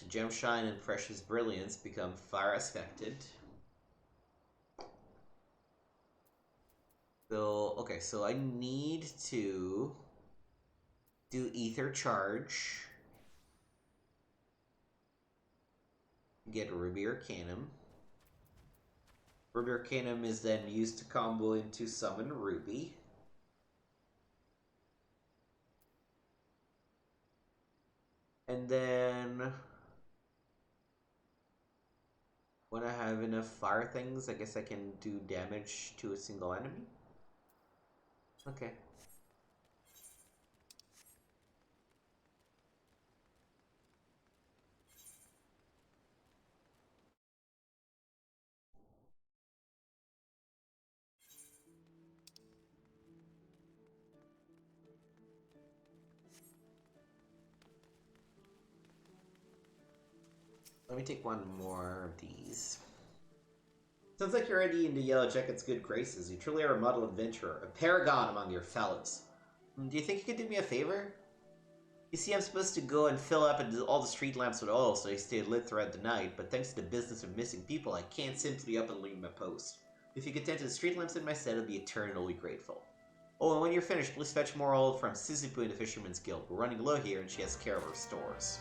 Gem Shine and Precious Brilliance become fire affected. So, okay, so I need to do Ether Charge. Get Ruby Arcanum. Ruby Arcanum is then used to combo into Summon Ruby. And then when I have enough fire things, I guess I can do damage to a single enemy. Okay. Let me take one more of these. Sounds like you're already in the Yellow Jacket's good graces. You truly are a model adventurer, a paragon among your fellows. Do you think you could do me a favor? You see, I'm supposed to go and fill up all the street lamps with oil so they stay lit throughout the night, but thanks to the business of missing people, I can't simply up and leave my post. If you could tend to the street lamps in my stead, I'd be eternally grateful. Oh, and when you're finished, please fetch more oil from Sisyphu in the Fisherman's Guild. We're running low here, and she has care of her stores.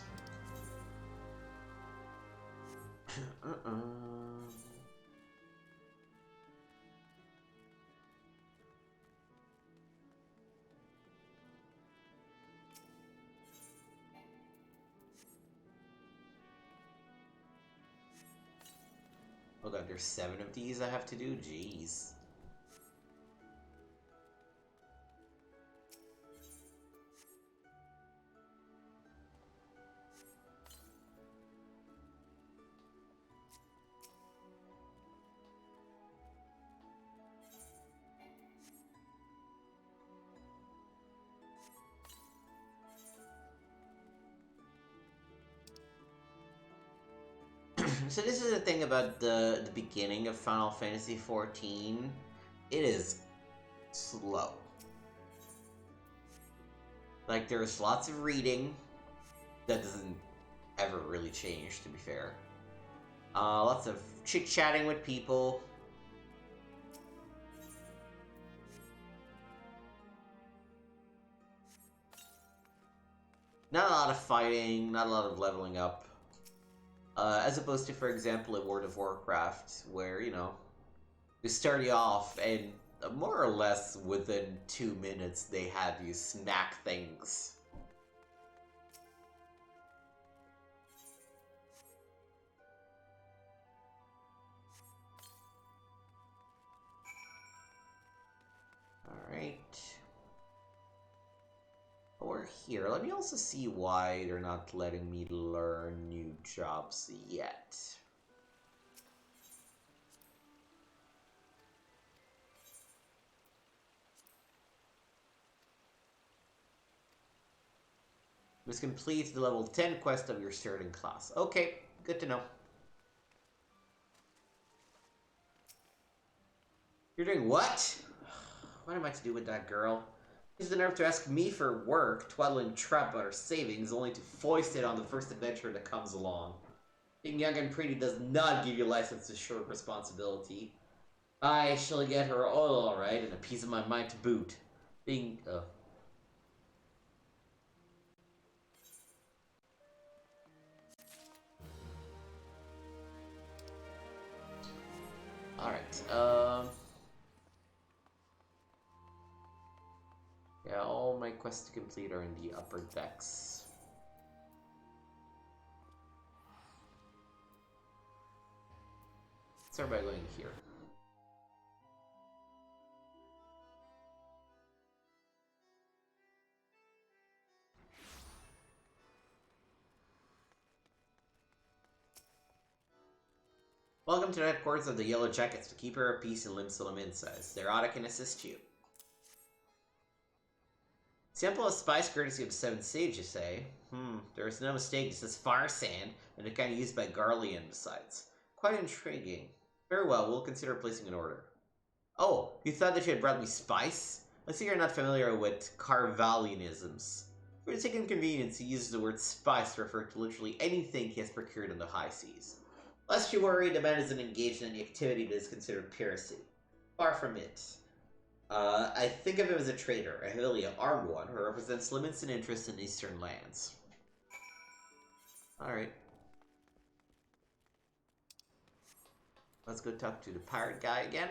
Oh god, there's 7 of these I have to do? Jeez. So this is the thing about the beginning of Final Fantasy XIV. It is slow. Like, there's lots of reading. That doesn't ever really change, to be fair. Lots of chit-chatting with people. Not a lot of fighting, not a lot of leveling up. As opposed to, for example, in World of Warcraft, where, you know, they start you off and more or less within 2 minutes they have you snack things. Alright. We're here. Let me also see why they're not letting me learn new jobs yet. Must complete the level 10 quest of your starting class. Okay, good to know. You're doing what? What am I to do with that girl? She has the nerve to ask me for work, twaddling trap about her savings, only to foist it on the first adventure that comes along. Being young and pretty does not give you license to shirk responsibility. I shall get her all right, and a piece of my mind to boot. Being, Alright, yeah, all my quests to complete are in the upper decks. Start by going here. Welcome to the headquarters of the Yellow Jackets, the Keeper of Peace and Limsalem Insights. Their Otta can assist you. Sample of spice courtesy of the Seven Sage, you say? There is no mistake, this is fire sand, and the kind used by Garlean besides. Quite intriguing. Very well, we'll consider placing an order. Oh, you thought that you had brought me spice? I see you're not familiar with Carvalianisms. For the sake of convenience, he uses the word spice to refer to literally anything he has procured in the high seas. Lest you worry, the man isn't engaged in any activity that is considered piracy. Far from it. I think of him as a trader, a heavily armed one, who represents limits and interests in eastern lands. Alright. Let's go talk to the pirate guy again.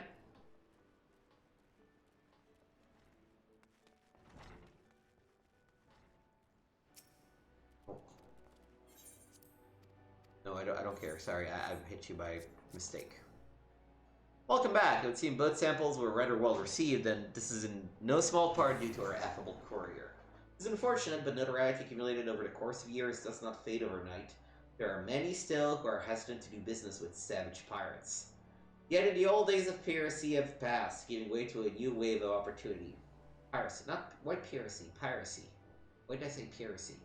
No, I don't care. Sorry, I've hit you by mistake. Welcome back. It would seem both samples were rather well received, and this is in no small part due to our affable courier. It's unfortunate, but notoriety accumulated over the course of years does not fade overnight. There are many still who are hesitant to do business with savage pirates. Yet in the old days of piracy have passed, giving way to a new wave of opportunity. Piracy, not white piracy, piracy. Why did I say piracy?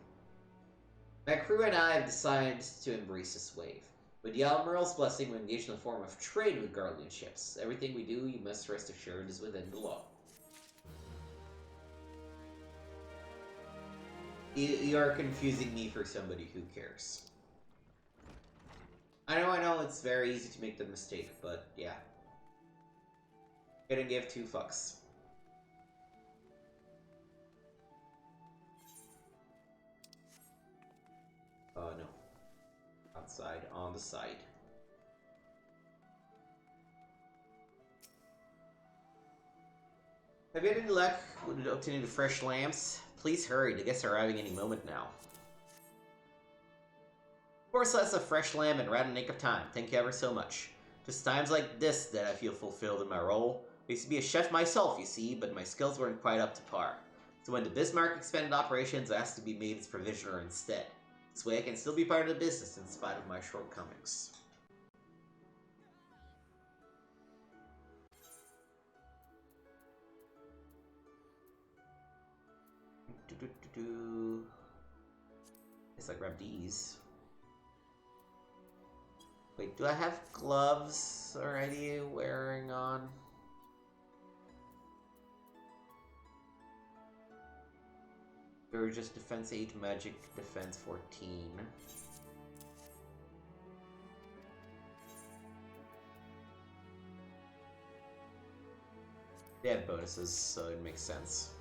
My crew and I have decided to embrace this wave. With the Admiral's blessing, we engage in a form of trade with Guardian ships. Everything we do, you must rest assured, is within the law. You are confusing me for somebody who cares. I know, it's very easy to make the mistake, but yeah. Couldn't give two fucks. Oh no. Outside, on the side. Have you had any luck with obtaining the fresh lamps? Please hurry, the guests are arriving any moment now. Four slices of fresh lamb in right in the nick of time. Thank you ever so much. Just times like this that I feel fulfilled in my role. I used to be a chef myself, you see, but my skills weren't quite up to par. So when the Bismarck expanded operations, I asked to be made its provisioner instead. This way I can still be part of the business in spite of my shortcomings. Guess I grab these. Wait, do I have gloves already wearing on? They were just defense 8, magic defense 14. They have bonuses, so it makes sense.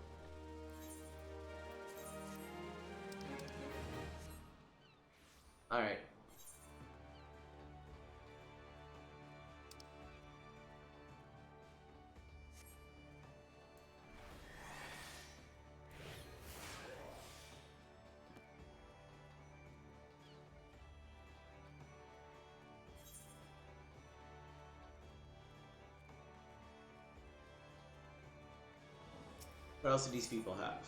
Alright. What else do these people have?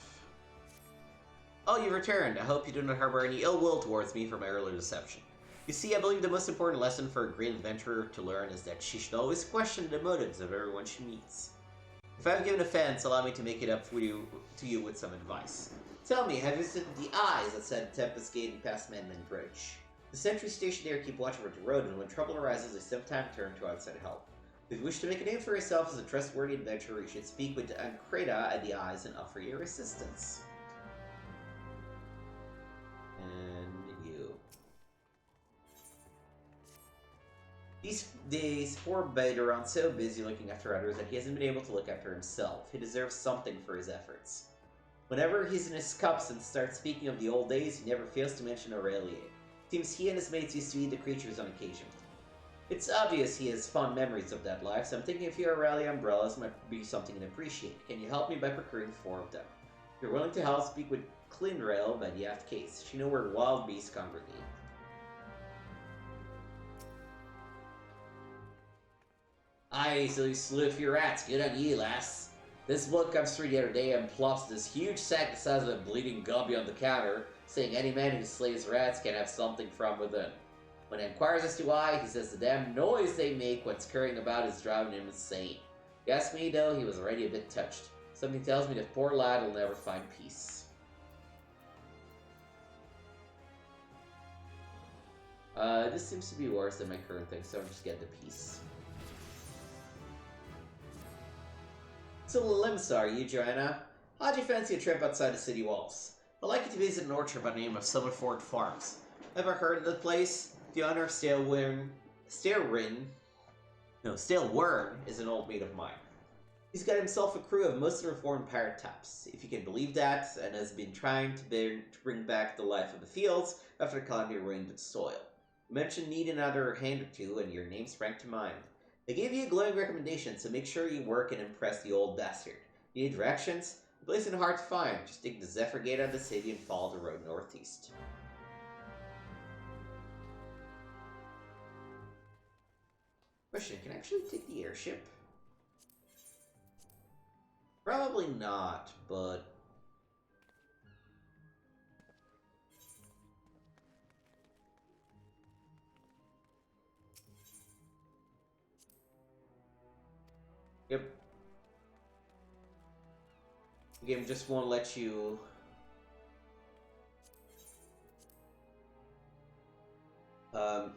Oh, you returned. I hope you do not harbor any ill will towards me for my earlier deception. You see, I believe the most important lesson for a great adventurer to learn is that she should always question the motives of everyone she meets. If I've given offense, allow me to make it up to you with some advice. Tell me, have you visited the eyes outside Tempest Gate and past Manman Bridge? The sentries stationed there keep watch over the road, and when trouble arises, they sometimes turn to outside help. If you wish to make a name for yourself as a trustworthy adventurer, you should speak with Ancreta at the eyes and offer your assistance. And you. These days, poor Baderon's so busy looking after others that he hasn't been able to look after himself. He deserves something for his efforts. Whenever he's in his cups and starts speaking of the old days, he never fails to mention Aurelia. Seems he and his mates used to eat the creatures on occasion. It's obvious he has fond memories of that life, so I'm thinking a few Aurelia umbrellas might be something to appreciate. Can you help me by procuring 4 of them? If you're willing to help, speak with Clinrail by the aft case. She knows where wild beasts congregate. Aye, so you slew a few rats. Good on you, lass. This bloke comes through the other day and plops this huge sack the size of a bleeding gobby on the counter, saying any man who slays rats can have something from within. When he inquires as to why, he says the damn noise they make when scurrying about is driving him insane. If you ask me, though, he was already a bit touched. Something tells me the poor lad will never find peace. This seems to be worse than my current thing, so I'll just get the peace. So Limsa, are you, Joanna? How'd you fancy a trip outside the city walls? I'd like you to visit an orchard by the name of Summerford Farms. Ever heard of the place? The owner of Stalewern is an old mate of mine. He's got himself a crew of mostly reformed pirate taps, if you can believe that, and has been trying to bring back the life of the fields after the calamity ruined its soil. You mentioned needing another hand or two, and your name sprang to mind. They gave you a glowing recommendation, so make sure you work and impress the old bastard. Need directions? The place isn't hard to find. Just take the Zephyr Gate out of the city and follow the road northeast. Question, can I actually take the airship? Probably not, but... Yep. The game just won't let you...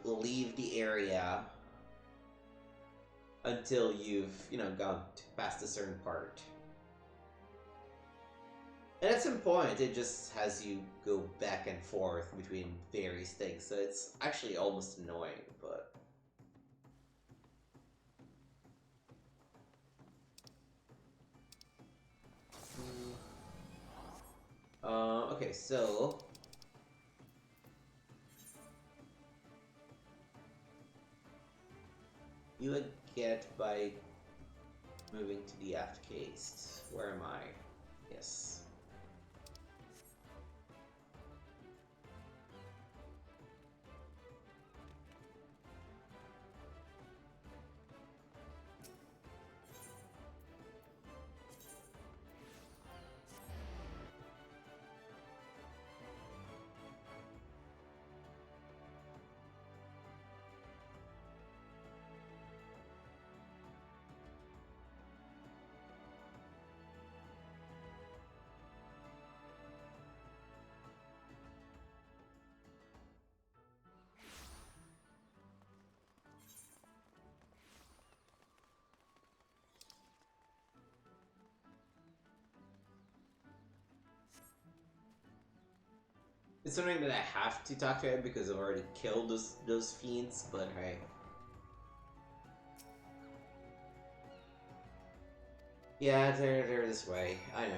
leave the area until you've, gone past a certain part. And at some point, it just has you go back and forth between various things, so it's actually almost annoying, but... Okay, so... You would get by moving to the aft case. Where am I? Yes. It's something that I have to talk to him because I've already killed those fiends, but hey. Yeah, they're this way. I know.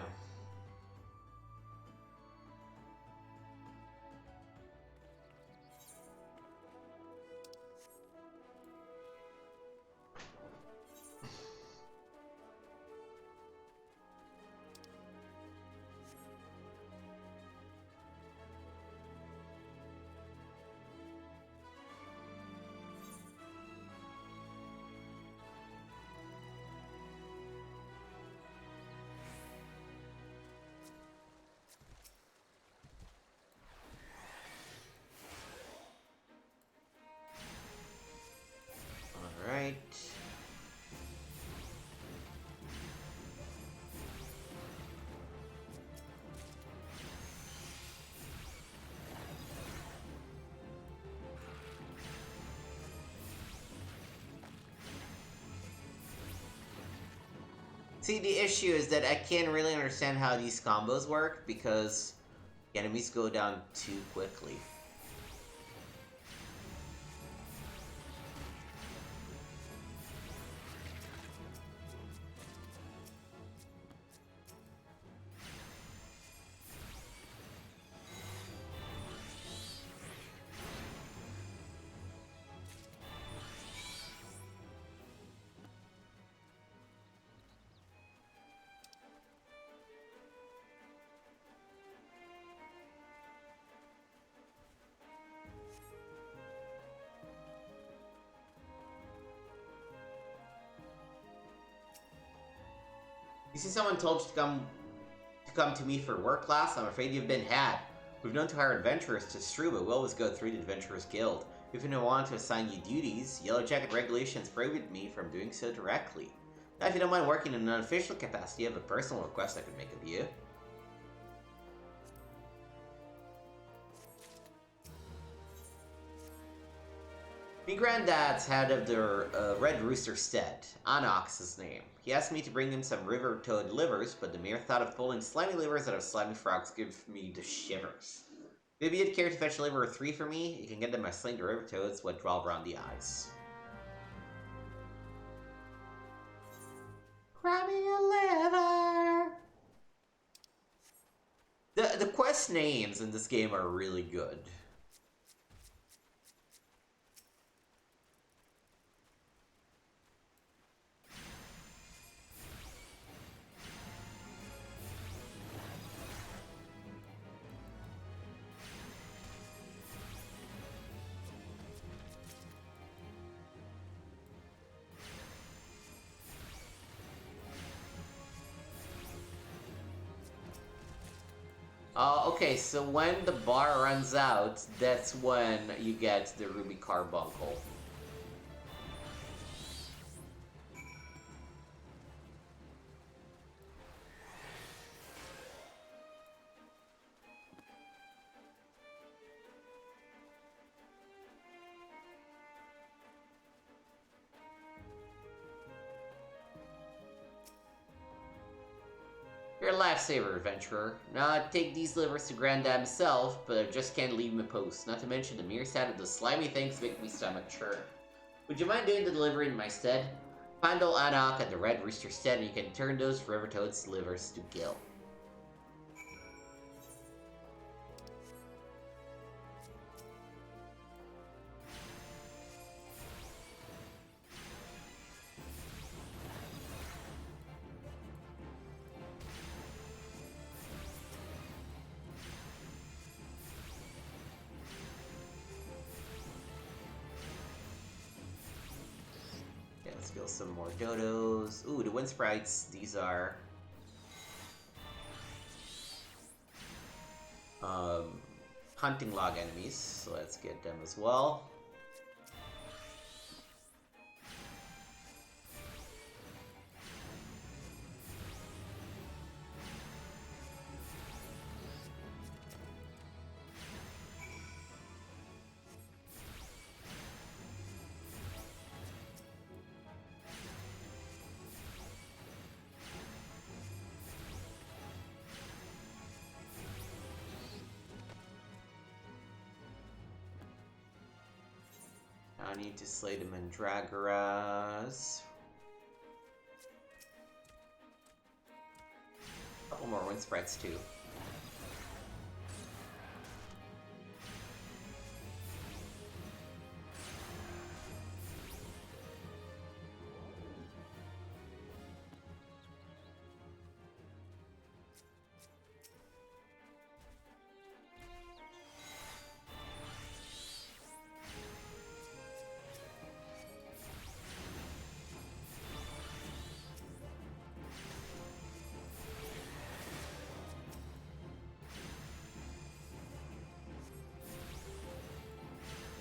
See, the issue is that I can't really understand how these combos work because enemies go down too quickly. You see, someone told you to come to me for work class. I'm afraid you've been had. We've known to hire adventurers to Stru, but we always go through the Adventurers Guild. Even if I want to assign you duties, Yellow Jacket regulations prohibit me from doing so directly. Now, if you don't mind working in an unofficial capacity, I have a personal request I could make of you. Me granddad's head of the Red Rooster Stead. Anox his name. He asked me to bring him some river toad livers, but the mere thought of pulling slimy livers out of slimy frogs gives me the shivers. Maybe you'd care to fetch a liver or 3 for me? You can get them by slaying the river toads what draw around the eyes. Grab me a liver! The quest names in this game are really good. Okay, so when the bar runs out, that's when you get the Ruby Carbuncle. You're a lifesaver, adventurer. Now I'd take these livers to Granddad himself, but I just can't leave him a post. Not to mention the mere sight of the slimy things make me stomach churn. Would you mind doing the delivery in my stead? Find old Anak at the Red Rooster Stead and you can turn those river toads' livers to gill. Let's kill some more dodos. Ooh, the wind sprites. These are hunting log enemies, so let's get them as well. I need to slay the Mandragoras. A couple more wind sprites too.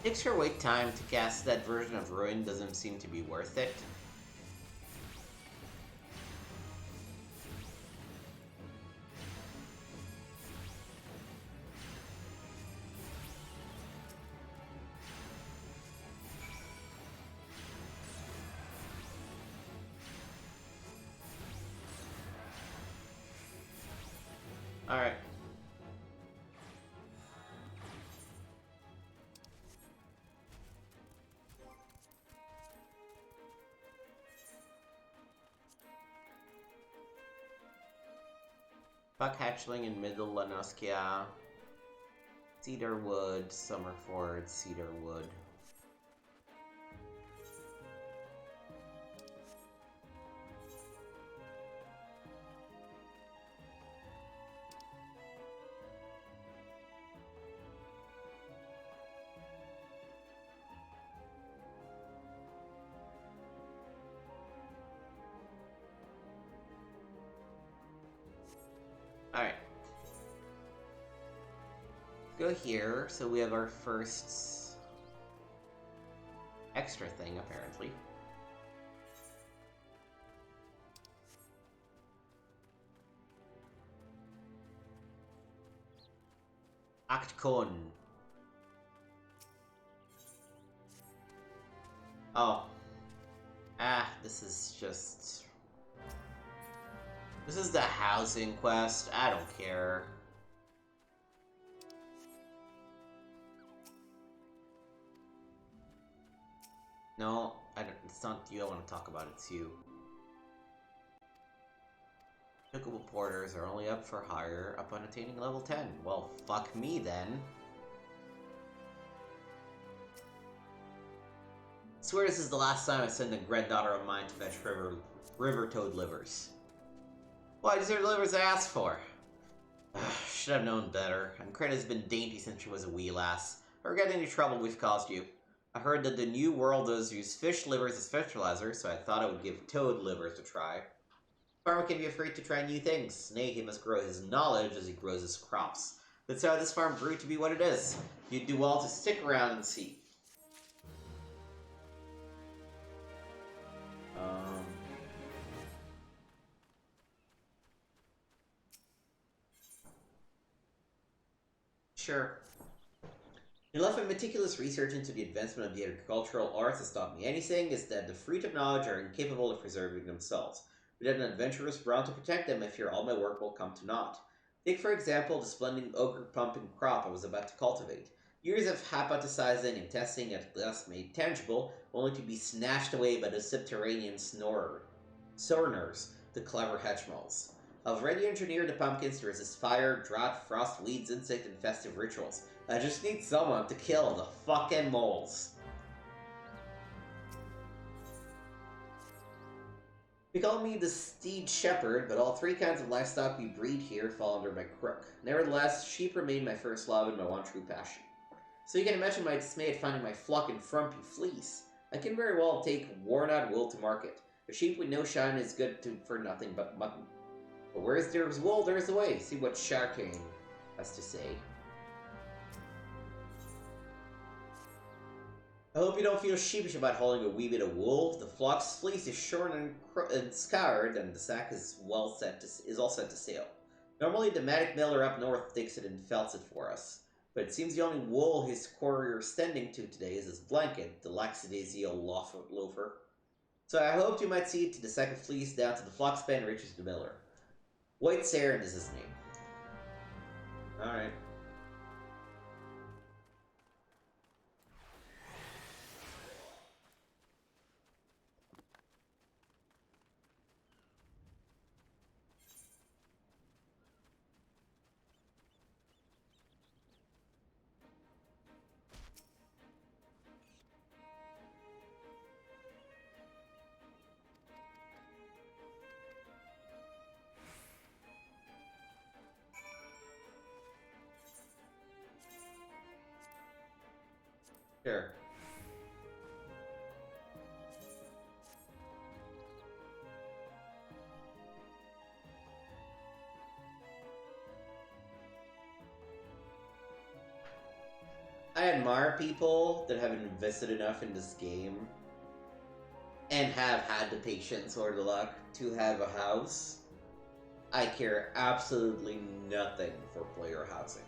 Extra wait time to cast that version of Ruin doesn't seem to be worth it. Alright. Buck Hatchling in Middle Lanoskia. Cedarwood, Summerford, Cedarwood. Alright. Go here, so we have our first extra thing, apparently. Actcon. Oh. This is just... This is the housing quest. I don't care. No, it's not you I want to talk about, it's you. Pickable porters are only up for hire upon attaining level 10. Well, fuck me then. I swear this is the last time I send a granddaughter of mine to fetch river toad livers. Why, these are the livers I asked for. Should have known better. Creta has been dainty since she was a wee lass. Forget any trouble we've caused you. I heard that the new world does use fish livers as fertilizer, so I thought I would give toad livers a try. Farmer can be afraid to try new things. Nay, he must grow his knowledge as he grows his crops. That's how this farm grew to be what it is. You'd do well to stick around and see. Sure. Enough of meticulous research into the advancement of the agricultural arts has taught me anything is that the fruit of knowledge are incapable of preserving themselves. Without an adventurous brown to protect them, I fear all my work will come to naught. Take, for example, the splendid ogre pumpkin crop I was about to cultivate. Years of hypothesizing and testing at last made tangible, only to be snatched away by the subterranean soreners, the clever hedgemoles. I've already engineered the pumpkins to resist fire, drought, frost, weeds, insect, and festive rituals. I just need someone to kill the fucking moles. We call me the Steed Shepherd, but all three kinds of livestock we breed here fall under my crook. Nevertheless, sheep remain my first love and my one true passion. So you can imagine my dismay at finding my flock in frumpy fleece. I can very well take worn-out wool to market. A sheep with no shine is good for nothing but mutton. But where there's wool, there's the way. See what Sharkane has to say. I hope you don't feel sheepish about holding a wee bit of wool. If the flock's fleece is shorn and scoured, and the sack is all set to sail. Normally, the Matic miller up north takes it and felts it for us. But it seems the only wool his courier's sending to today is his blanket, the lackadaisical loafer. So I hoped you might see it to the sack of fleece down to the flock span reaches the miller. White Saren is his name. Alright. Sure. I admire people that have invested enough in this game and have had the patience or the luck to have a house. I care absolutely nothing for player housing.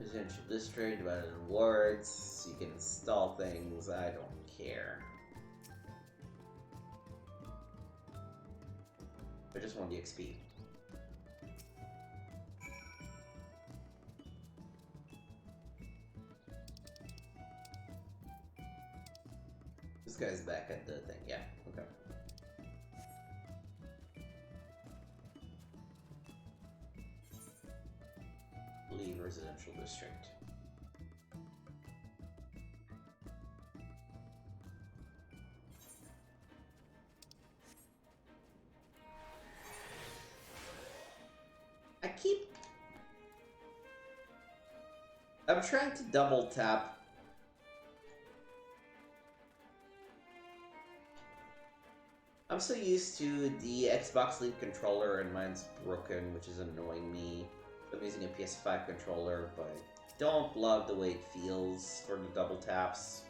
Residential district, divided in wards. You can install things. I don't care. I just want the XP. This guy's back at the thing. Yeah. Okay. Leave residential district. I'm trying to double tap. I'm so used to the Xbox Lead controller and mine's broken, which is annoying me. I'm using a PS5 controller, but I don't love the way it feels for the double taps.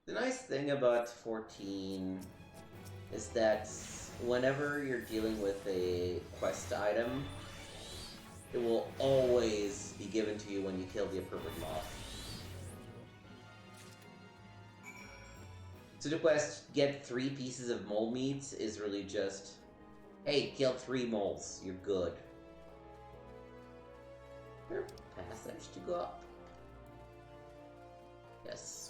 The nice thing about 14 is that whenever you're dealing with a quest item, it will always be given to you when you kill the appropriate mob. So the quest, get 3 pieces of mole meat, is really just, hey, kill 3 moles, you're good. Is there a passage to go up? Yes.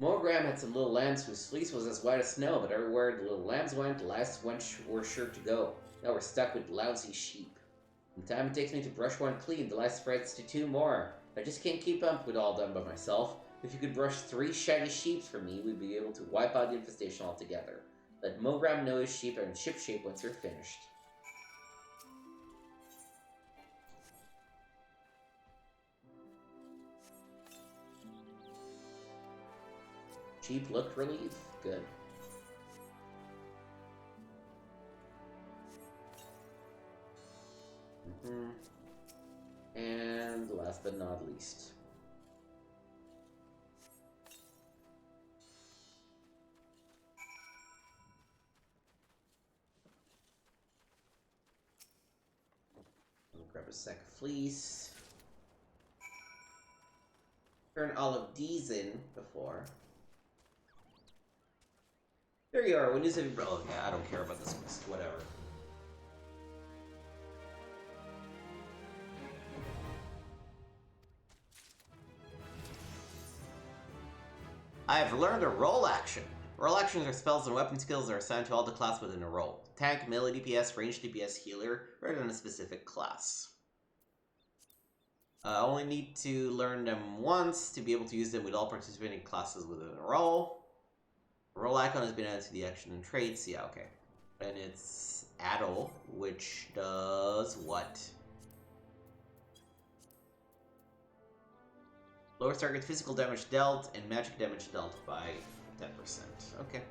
Mogram had some little lambs whose fleece was as white as snow, but everywhere the little lambs went, the last ones were sure to go. Now we're stuck with lousy sheep. And the time it takes me to brush one clean, the life spreads to 2 more. I just can't keep up with all done by myself. If you could brush 3 shaggy sheep for me, we'd be able to wipe out the infestation altogether. Let Mogram know his sheep are in ship shape once you're finished. Sheep looked relieved. Good. And last but not least. I'll grab a sack of fleece. Turn all of these in before. There you are. When is it? Oh, yeah, I don't care about this quest. Whatever. I have learned a role action. Role actions are spells and weapon skills that are assigned to all the class within a role. Tank, melee DPS, range DPS, healer, rather than a specific class. I only need to learn them once to be able to use them with all participating classes within a role. Role icon has been added to the action and traits. Yeah, okay. And it's Addle, which does what? Lowers target physical damage dealt and magic damage dealt by 10%. Okay.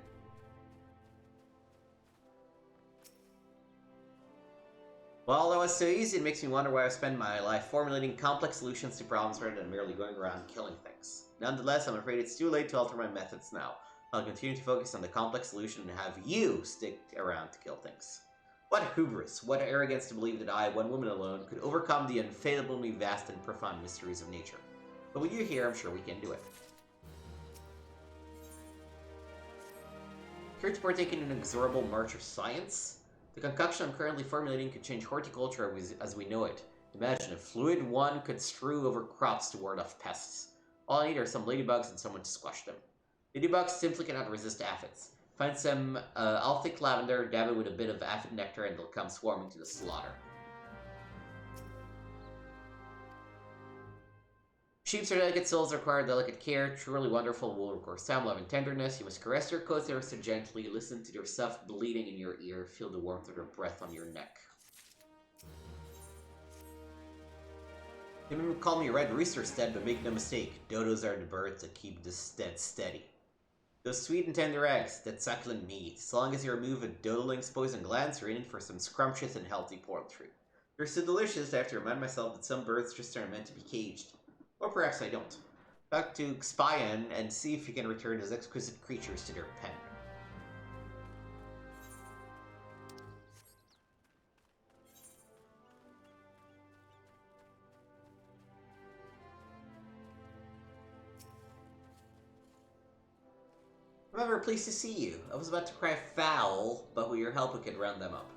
Well, that was so easy, it makes me wonder why I spend my life formulating complex solutions to problems rather than merely going around killing things. Nonetheless, I'm afraid it's too late to alter my methods now. I'll continue to focus on the complex solution and have you stick around to kill things. What hubris, what arrogance to believe that I, one woman alone, could overcome the unfathomably vast and profound mysteries of nature. But with you here, I'm sure we can do it. Here to partake in an inexorable march of science? The concoction I'm currently formulating could change horticulture as we know it. Imagine if Fluid 1 could strew over crops to ward off pests. All I need are some ladybugs and someone to squash them. Ladybugs simply cannot resist aphids. Find some Alphic lavender, dab it with a bit of aphid nectar, and they'll come swarming to the slaughter. Sheep's are delicate souls require delicate care. Truly wonderful wool requires time, love, and tenderness. You must caress their coats ever so gently. Listen to their soft bleating in your ear. Feel the warmth of their breath on your neck. They may call me Red Rooster Stead, but make no mistake. Dodos are the birds that keep the stead steady. Those sweet and tender eggs, that succulent meat. So long as you remove a dodoling's poison glands, you're in for some scrumptious and healthy poultry. They're so delicious, I have to remind myself that some birds just aren't meant to be caged. Or perhaps I don't. Back to Xpion and see if you can return those exquisite creatures to their pen. I'm ever pleased to see you. I was about to cry foul, but with your help we could round them up.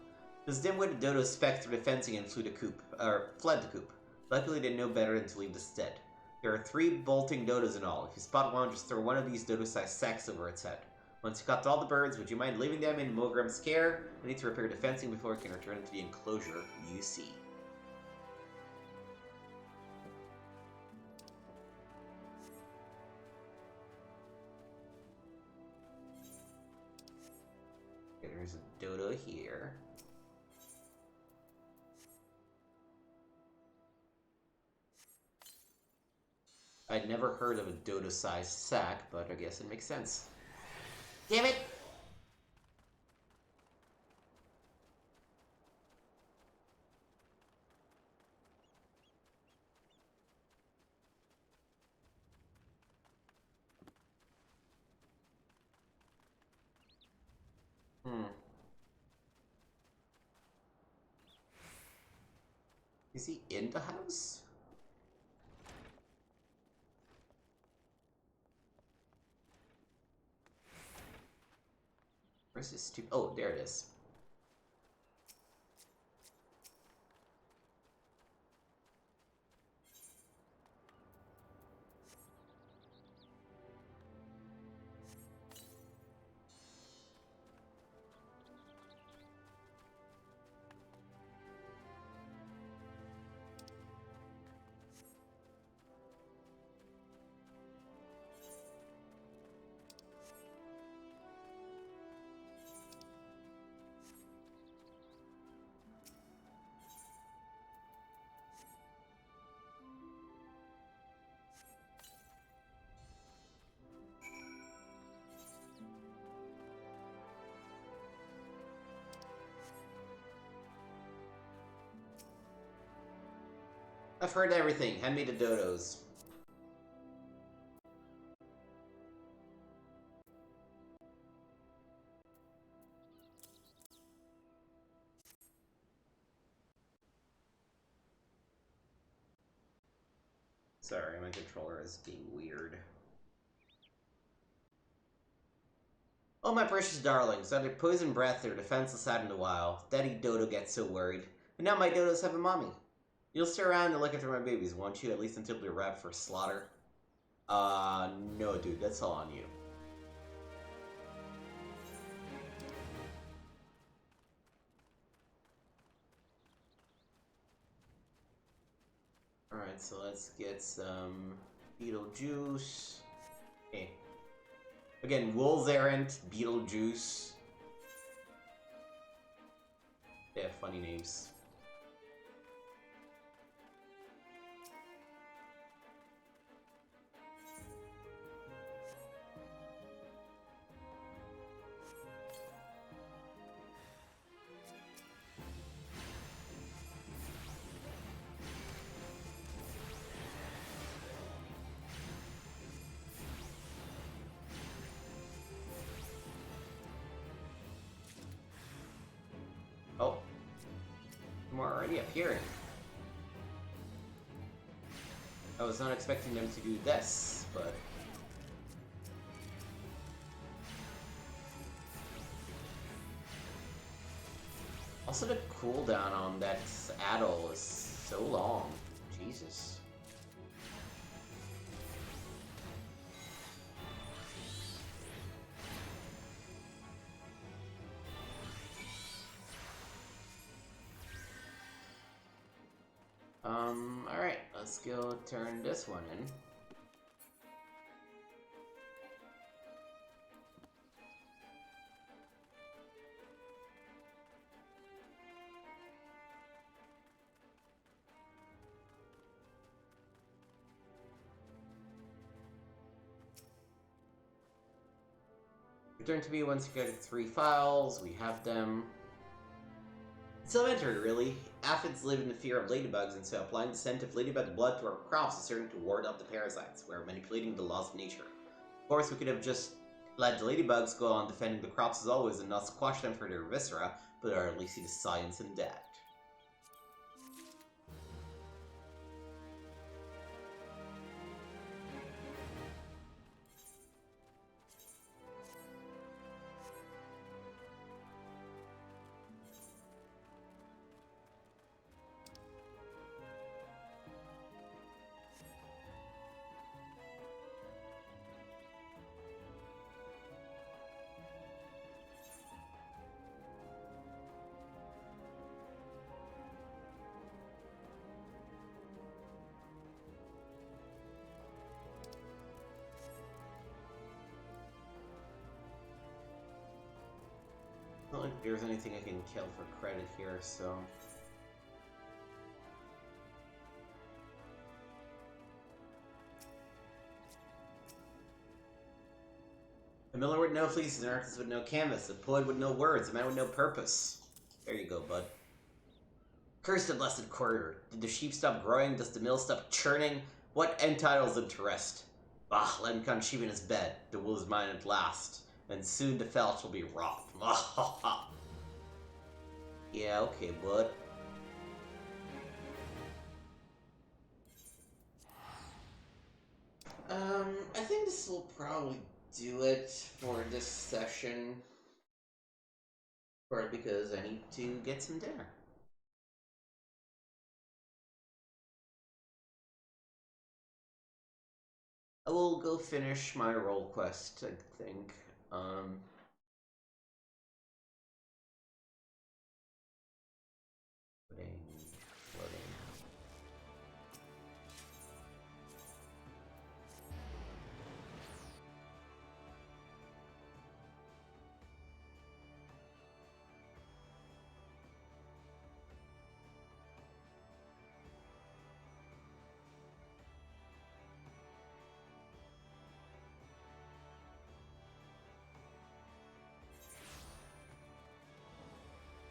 Those dim-witted dodos specked through the fencing and fled the coop. Luckily they know better than to leave the stead. There are 3 bolting dodos in all. If you spot one, just throw one of these dodo-sized sacks over its head. Once you caught all the birds, would you mind leaving them in Mogram's care? I need to repair the fencing before we can return to the enclosure you see. Okay, there's a dodo here. I'd never heard of a dodo-sized sack, but I guess it makes sense. Damn it! Is he in the house? Where's this stupid? Oh, there it is. I've heard everything. Hand me the dodos. Sorry, my controller is being weird. Oh, my precious darlings, under poison breath, they're defenseless out in the wild. Daddy Dodo gets so worried. And now my dodos have a mommy. You'll stay around and look after my babies, won't you? At least until they're wrapped for slaughter. No, dude, that's all on you. Alright, so let's get some Beetlejuice. Okay. Again, Wolves Errant, Beetlejuice. They have funny names. Oh. More already appearing. I was not expecting them to do this, but... Also, the cooldown on that Adol is so long. Jesus. Alright, let's go turn this one in. Return to me once you get 3 files. We have them. It's elementary, really. Aphids live in the fear of ladybugs, and so applying the scent of ladybug blood to our crops is certain to ward off the parasites. We're manipulating the laws of nature. Of course, we could have just let the ladybugs go on defending the crops as always and not squash them for their viscera, but I hardly see the science in that. I don't think there's anything I can kill for credit here, so... A miller with no fleece is an artist with no canvas, a poet with no words, a man with no purpose. There you go, bud. Curse the blessed quarter. Did the sheep stop growing? Does the mill stop churning? What entitles them to rest? Bah, let him come sheep in his bed. The wool is mine at last, and soon the fell shall be wrought. Yeah, okay, bud. I think this will probably do it for this session. Partly because I need to get some dinner. I will go finish my role quest, I think. Loading.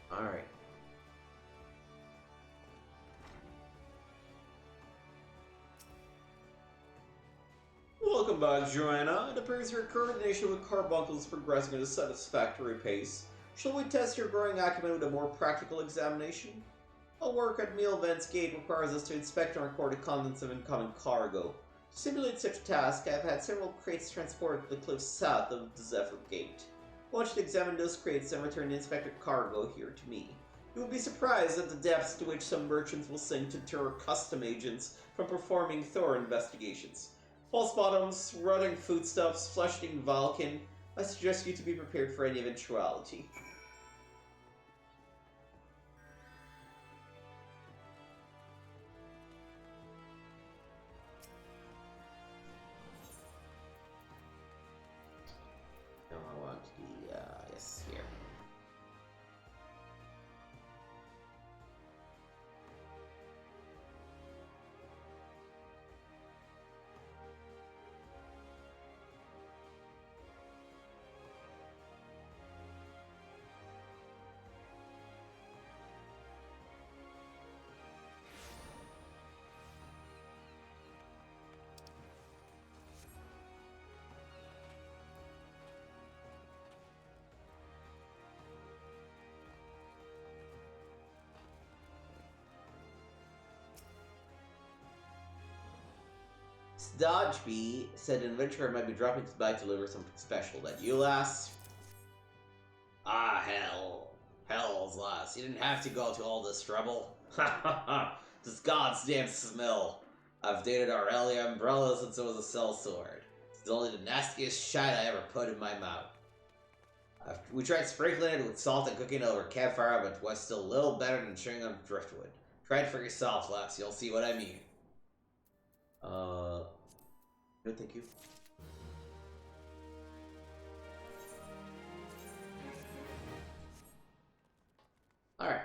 Alright. Welcome back, Joanna. It appears your coordination with Carbuncle is progressing at a satisfactory pace. Shall we test your growing acumen with a more practical examination? Our work at Meal Vents Gate requires us to inspect and record the contents of incoming cargo. To simulate such a task, I have had several crates transported to the cliffs south of the Zephyr Gate. I want you to examine those crates and return the inspected cargo here to me. You will be surprised at the depths to which some merchants will sink to deter custom agents from performing thorough investigations. False bottoms, rotting foodstuffs, flesh-eating Vulcan. I suggest you to be prepared for any eventuality. No, I want the, yes, here. Dodgeby said an adventurer might be dropping by to deliver something special. That you, lass? Ah, hell. Hells, lass. You didn't have to go to all this trouble. Ha ha ha. This god's damn smell. I've dated Aurelia umbrellas since it was a sellsword. It's only the nastiest shite I ever put in my mouth. We tried sprinkling it with salt and cooking it over campfire, but it was still a little better than chewing on driftwood. Try it for yourself, lass. You'll see what I mean. No, thank you. Alright.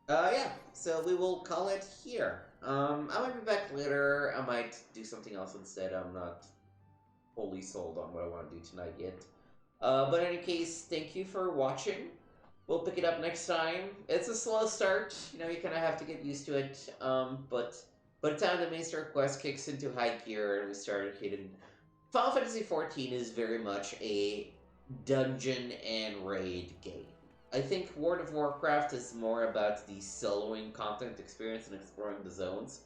Yeah, so we will call it here. I might be back later. I might do something else instead. I'm not fully sold on what I want to do tonight yet. But in any case, thank you for watching. We'll pick it up next time. It's a slow start, you know, you kind of have to get used to it. But by the time the main story quest kicks into high gear and we started hitting... Final Fantasy XIV is very much a dungeon and raid game. I think World of Warcraft is more about the soloing content experience and exploring the zones.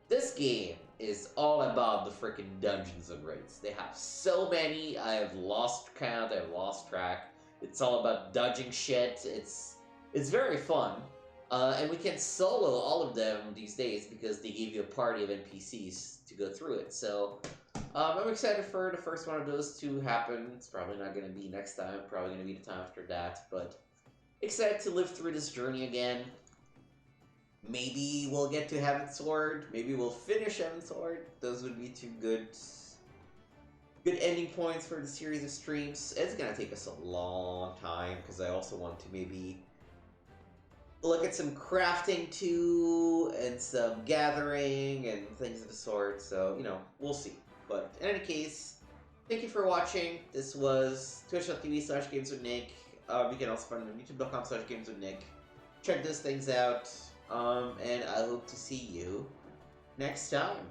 This game is all about the freaking dungeons and raids. They have so many, I have lost count, I've lost track. It's all about dodging shit. It's very fun. And we can solo all of them these days because they give you a party of NPCs to go through it. So I'm excited for the first one of those to happen. It's probably not going to be next time. Probably going to be the time after that. But excited to live through this journey again. Maybe we'll get to Heaven's Sword. Maybe we'll finish Heaven's Sword. Those would be two good ending points for the series of streams. It's gonna take us a long time because I also want to maybe look at some crafting too and some gathering and things of the sort. So, you know, we'll see. But in any case, thank you for watching. This was twitch.tv/gameswithnick. You can also find me on youtube.com/gameswithnick. Check those things out. And I hope to see you next time.